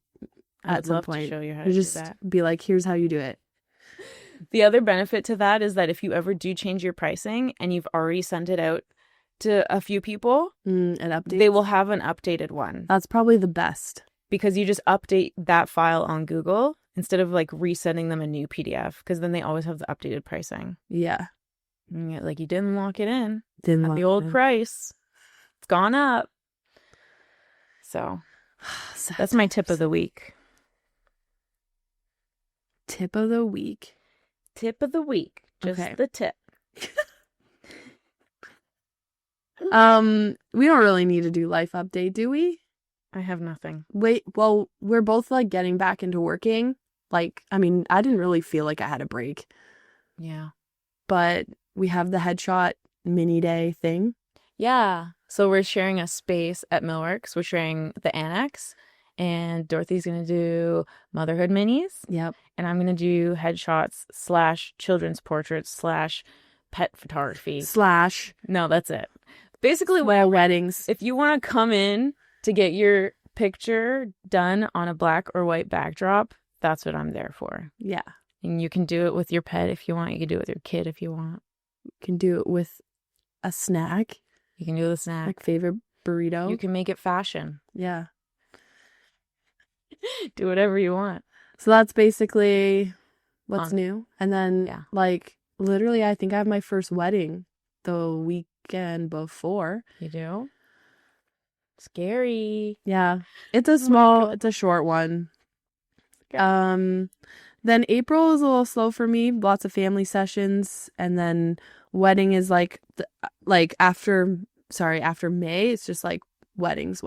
I at would some love point. to show you how Or to just do that. be like, here's how you do it. The other benefit to that is that if you ever do change your pricing and you've already sent it out to a few people, An update. they will have an updated one That's probably the best. because you just update that file on Google instead of like resending them a new PDF because then they always have the updated pricing. Yeah. And like you didn't lock it in Didn't at lock the it old in. price. It's gone up. So that's my tip of the week. Tip of the week. Tip of the week. Just Okay. the tip. We don't really need to do life update, do we? I have nothing. Wait, well, we're both like getting back into working. Like, I mean, I didn't really feel like I had a break, Yeah. but we have the headshot mini day thing. Yeah. So we're sharing a space at Millworks. We're sharing the annex. And Dorothy's going to do motherhood minis. Yep. And I'm going to do headshots / children's portraits / pet photography. / No, that's it. Basically, weddings. if you want to come in to get your picture done on a black or white backdrop, that's what I'm there for. Yeah. And you can do it with your pet if you want. You can do it with your kid if you want. You can do it with a snack. You can do it with a snack. Like favorite burrito. You can make it fashion. Yeah. Do whatever you want. So that's basically what's Fun. new. And then, Yeah. like, literally, I think I have my first wedding the weekend before. You do? Scary. Yeah. It's a it's a short one. Okay. Then April is a little slow for me. Lots of family sessions. And then wedding is like after May, it's just like weddings.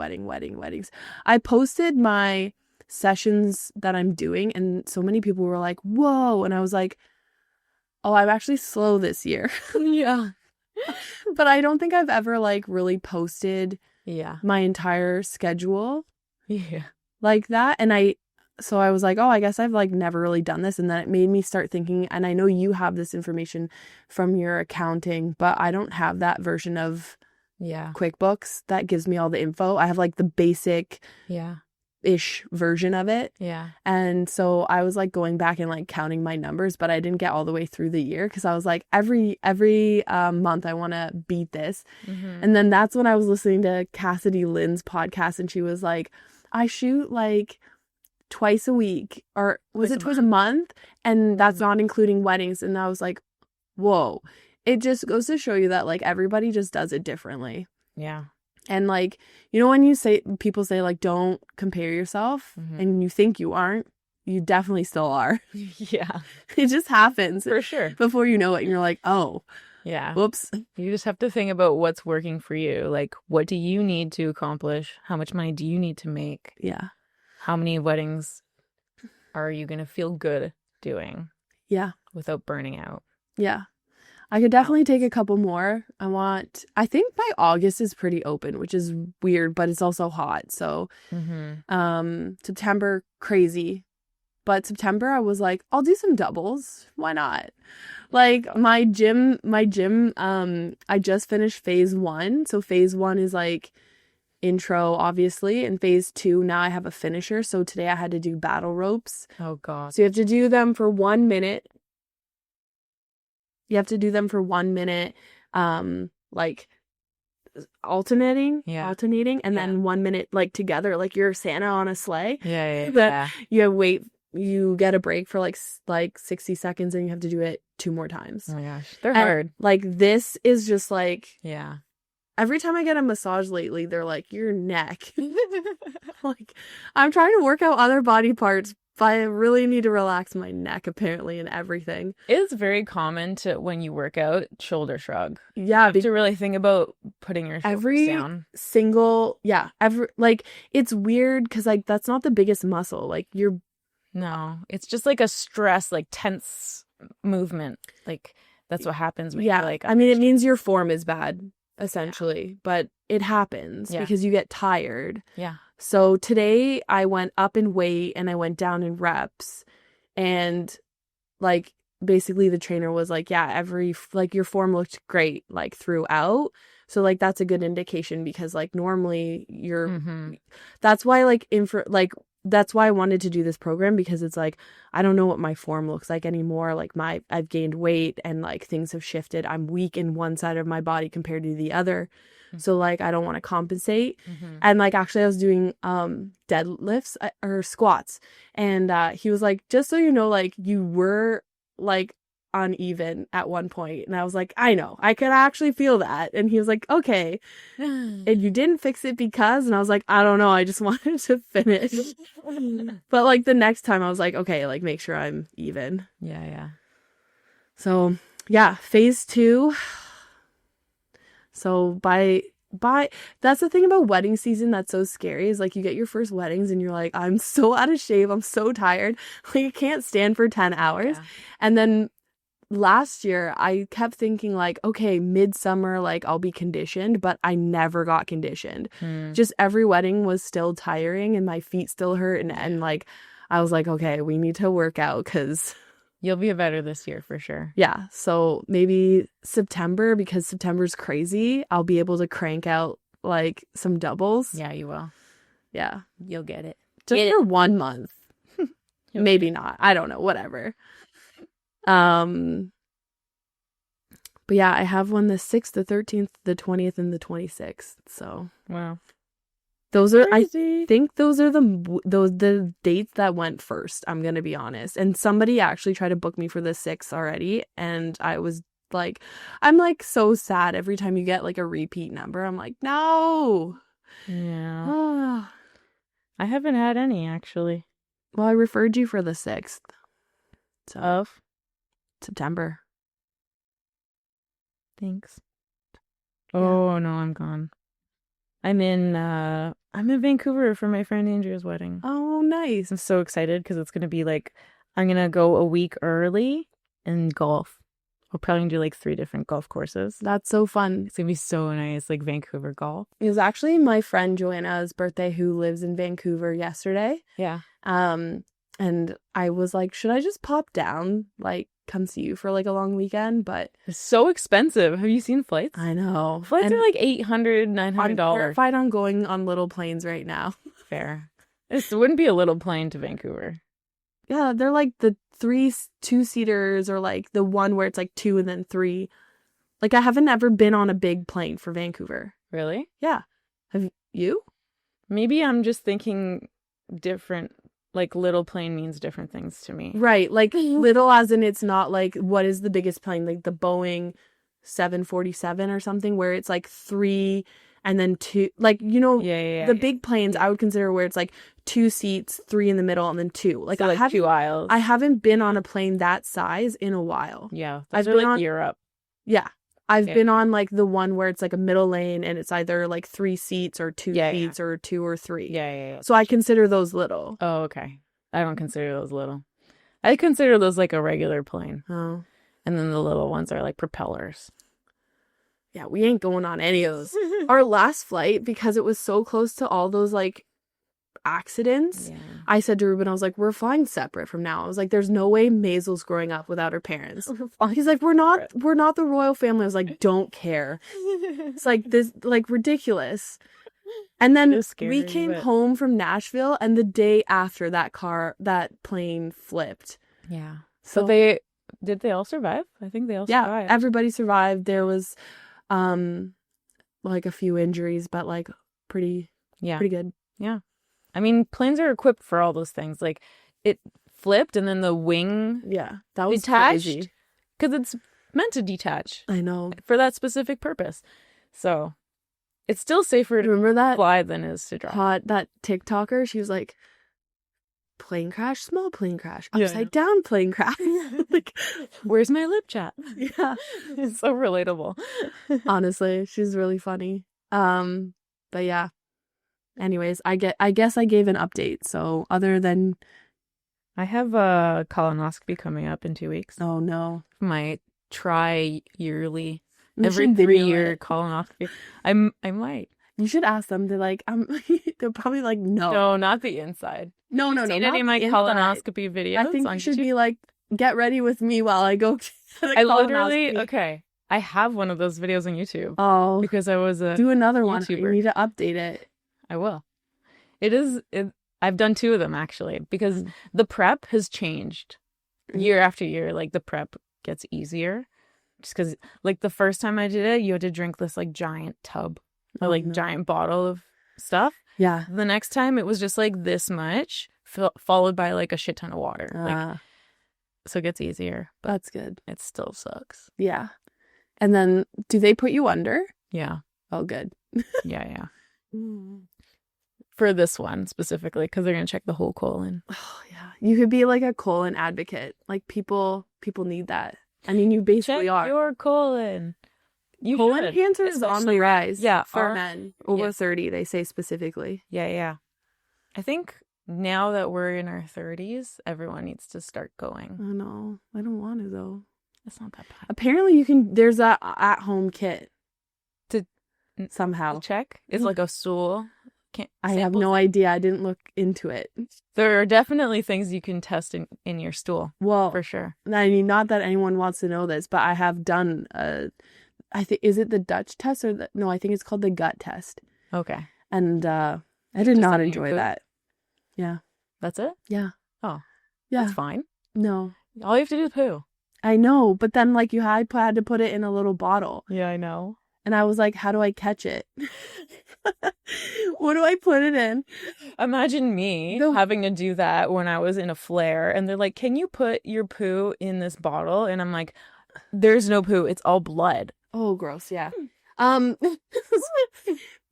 I posted my sessions that I'm doing and so many people were like, whoa. And I was like, oh, I'm actually slow this year. Yeah. But I don't think I've ever like really posted my entire schedule Yeah. like that. And so I was like, oh, I guess I've like never really done this. And then it made me start thinking, and I know you have this information from your accounting, but I don't have that version of QuickBooks that gives me all the info. I have like the basic ish version of it. Yeah. And so I was like going back and like counting my numbers, but I didn't get all the way through the year because I was like, every month I want to beat this. Mm-hmm. And then that's when I was listening to Cassidy Lynn's podcast and she was like, I shoot like twice a week, or was it twice a month? And that's not including weddings. And I was like, whoa. It just goes to show you that like everybody just does it differently. Yeah. And like, you know, when people say like, don't compare yourself, and you think you aren't, you definitely still are. Yeah. It just happens. For sure. Before you know it, and you're like, oh, yeah. Whoops. You just have to think about what's working for you. Like, what do you need to accomplish? How much money do you need to make? Yeah. How many weddings are you going to feel good doing? Yeah. Without burning out. Yeah. I could definitely take a couple more. I think by August is pretty open, which is weird, but it's also hot. So, September, crazy. But September, I was like, I'll do some doubles. Why not? Like my gym, I just finished phase 1. So phase 1 is like intro, obviously. And phase 2, now I have a finisher. So today I had to do battle ropes. Oh, God. So you have to do them for 1 minute. You have to do them for 1 minute, like alternating, and then 1 minute like together, like you're Santa on a sleigh. Yeah. You get a break for like 60 seconds, and you have to do it 2 more times. Oh my gosh, they're hard. Like this is just like Yeah. Every time I get a massage lately, they're like, your neck. Like, I'm trying to work out other body parts, but I really need to relax my neck, apparently, and everything. It's very common to, when you work out, shoulder shrug. Yeah. You have to really think about putting your shoulders down. Like, it's weird because, like, that's not the biggest muscle. Like, No, it's just like a stress, like tense movement. Like, that's what happens when you're like... I mean, it means your form is bad, essentially, but it happens because you get tired. Yeah. So today I went up in weight and I went down in reps, and like basically the trainer was like, your form looked great like throughout. So like that's a good indication because like normally that's why like that's why I wanted to do this program, because it's like, I don't know what my form looks like anymore. Like I've gained weight and like things have shifted. I'm weak in one side of my body compared to the other. So like, I don't want to compensate. And like, actually I was doing deadlifts or squats, and he was like, just so you know, like you were like uneven at one point. And I was like, I know, I could actually feel that. And he was like, okay. And you didn't fix it because, and I was like, I don't know, I just wanted to finish. But like the next time I was like, okay, like make sure I'm even. Yeah. So yeah, phase 2. So by that's the thing about wedding season that's so scary, is like you get your first weddings and you're like, I'm so out of shape, I'm so tired, like I can't stand for 10 hours. Yeah. And then last year I kept thinking like, okay, midsummer, like I'll be conditioned, but I never got conditioned. Just every wedding was still tiring and my feet still hurt, and like I was like, okay, we need to work out, because You'll be better this year for sure. yeah, so maybe September, because September's crazy, I'll be able to crank out like some doubles. Yeah, you will. Yeah. You'll get it. Just Get for 1 month. Maybe not. I don't know. Whatever. But yeah, I have one the 6th, the 13th, the 20th, and the 26th. So Wow. those are, Crazy. I think those are the dates that went first, I'm going to be honest. And somebody actually tried to book me for the 6th already. And I was like, I'm like so sad every time you get like a repeat number. I'm like, no. Yeah. I haven't had any actually. Well, I referred you for the 6th. So Of? September. Thanks. Yeah. Oh no, I'm gone. I'm in Vancouver for my friend Andrea's wedding. Oh, nice. I'm so excited because it's gonna be like, I'm gonna go a week early and golf. We're probably gonna do like 3 different golf courses. That's so fun. It's gonna be so nice, like Vancouver golf. It was actually my friend Joanna's birthday, who lives in Vancouver, yesterday. Yeah. And I was like, should I just pop down, like come see you for like a long weekend? But It's so expensive. Have you seen flights? I know. Flights And are like $800, $900. I'm terrified on going on little planes right now. Fair. This wouldn't be a little plane to Vancouver. Yeah, they're like the 3 2-seaters, or like the one where it's like 2 and then 3. Like I haven't ever been on a big plane for Vancouver. Really? Yeah. Have you? Maybe I'm just thinking different. Like little plane means different things to me. Right. Like little as in, it's not like, what is the biggest plane? Like the Boeing 747 or something, where it's like 3 and then 2. Like, you know, the big planes I would consider where it's like 2 seats, 3 in the middle, and then 2. Like, so like 2 aisles. I haven't been on a plane that size in a while. Yeah. I've Those are been like on Europe. Yeah. I've been on like the one where it's like a middle lane and it's either like 3 seats or 2 seats or 2 or 3. Yeah. So I consider those little. Oh, okay. I don't consider those little. I consider those like a regular plane. Oh. And then the little ones are like propellers. Yeah, we ain't going on any of those. Our last flight, because it was so close to all those like accidents, I said to Ruben, I was like, we're flying separate from now. I was like, there's no way Maisel's growing up without her parents. He's like, we're not the royal family. I was like, don't care. It's like this, like ridiculous. And then we came home from Nashville, and the day after that plane flipped. Yeah. So did they all survive? I think they all survived. Yeah, everybody survived. There was like a few injuries, but like pretty good. Yeah. I mean, planes are equipped for all those things. Like it flipped and then the wing that was detached crazy. Because it's meant to detach. I know. For that specific purpose. So it's still safer to fly than it is to drop. That TikToker, she was like, plane crash, small plane crash, upside down plane crash. Like, where's my lip chat? Yeah. It's so relatable. Honestly, she's really funny. But yeah. Anyways, I guess I gave an update. So other than, I have a colonoscopy coming up in 2 weeks. Oh no. My yearly every 3-year colonoscopy. I might. You should ask them. They're like, they're probably like, no. No, not the inside. No. Seen any of my colonoscopy videos? I think you should be like, get ready with me while I go. I literally, I have one of those videos on YouTube. Oh, because I was a do another one. YouTuber. You need to update it. I will. I've done 2 of them actually, because the prep has changed year after year. Like the prep gets easier, just because like the first time I did it, you had to drink this like giant tub or like giant bottle of stuff. Yeah. The next time it was just like this much, followed by like a shit ton of water. Like, so it gets easier, but That's good. it still sucks. Yeah. And then do they put you under? Yeah. Oh, good. Yeah. For this one specifically, because they're gonna check the whole colon. Oh yeah. You could be like a colon advocate. Like people need that. I mean, you basically Check are. your colon. Colon should. cancer is on the rise. Yeah, for men over 30, they say specifically. Yeah. I think now that we're in our 30s, everyone needs to start going. I know. I don't want to though. It's not that bad. Apparently, you can. There's a at-home kit To somehow. check. It's like a stool. I have no idea. I didn't look into it. There are definitely things you can test in your stool. Well, for sure. I mean, not that anyone wants to know this, but I have done I think, is it the Dutch test or no? I think it's called the gut test. Okay. And I did not enjoy that. Yeah. That's it? Yeah. Oh. Yeah. That's fine. No. All you have to do is poo. I know, but then like you had to put it in a little bottle. Yeah, I know. And I was like, how do I catch it? What do I put it in? Imagine me having to do that when I was in a flare and they're like, can you put your poo in this bottle? And I'm like, there's no poo. It's all blood. Oh, gross. Yeah.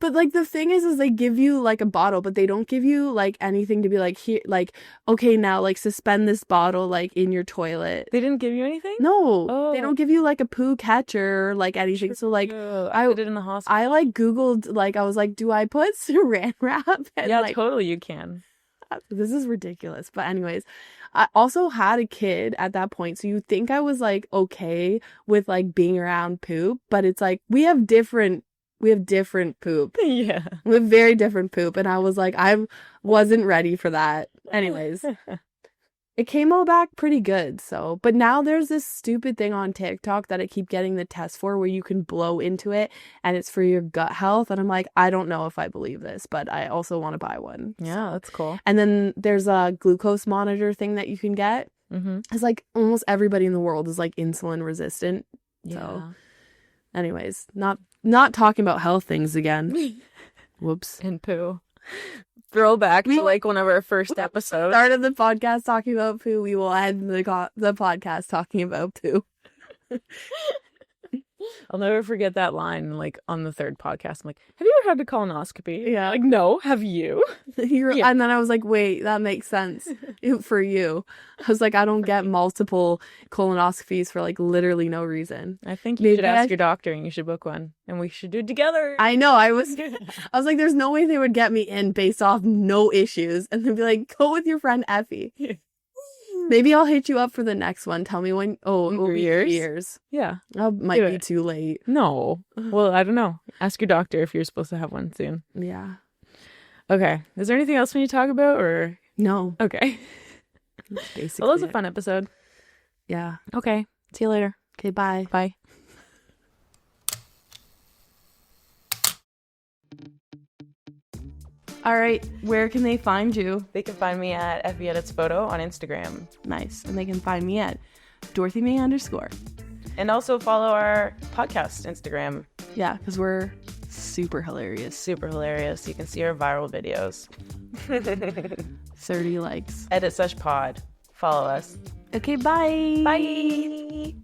But like the thing is they give you like a bottle, but they don't give you like anything to be like here, like, okay, now like suspend this bottle like in your toilet. They didn't give you anything? No, they don't give you like a poo catcher or like anything. So like I did it in the hospital. I like Googled, like I was like, do I put saran wrap? And, yeah, like, totally you can. This is ridiculous. But anyways, I also had a kid at that point. So you think I was like okay with like being around poop, but it's like we have different poop. Yeah. We have very different poop. And I was like, I wasn't ready for that. Anyways, it came all back pretty good. So, but now there's this stupid thing on TikTok that I keep getting the test for where you can blow into it and it's for your gut health. And I'm like, I don't know if I believe this, but I also want to buy one. Yeah, that's cool. And then there's a glucose monitor thing that you can get. Mm-hmm. It's like almost everybody in the world is like insulin resistant. Yeah. So anyways, not talking about health things again. Whoops. And poo. Throwback to like one of our first episodes. Started the podcast talking about poo. We will end the podcast talking about poo. I'll never forget that line, like, on the 3rd podcast. I'm like, have you ever had a colonoscopy? Yeah. Like, no. Have you? Yeah. And then I was like, wait, that makes sense for you. I was like, I don't get multiple colonoscopies for, like, literally no reason. I think you should ask your doctor and you should book one. And we should do it together. I know. I was like, there's no way they would get me in based off no issues. And they'd be like, go with your friend Effie. Maybe I'll hit you up for the next one. Tell me when. Oh, it will be years. Yeah. That might be too late. No. Well, I don't know. Ask your doctor if you're supposed to have one soon. Yeah. Okay. Is there anything else we need to talk about or? No. Okay. Basically. Well, that was a fun episode. Yeah. Okay. See you later. Okay. Bye. Bye. All right, where can they find you? They can find me at Effie Edits Photo on Instagram. Nice. And they can find me at DorothyMay_. And also follow our podcast Instagram. Yeah, because we're super hilarious. Super hilarious. You can see our viral videos. 30 likes. Edit Sesh Pod. Follow us. Okay, bye. Bye.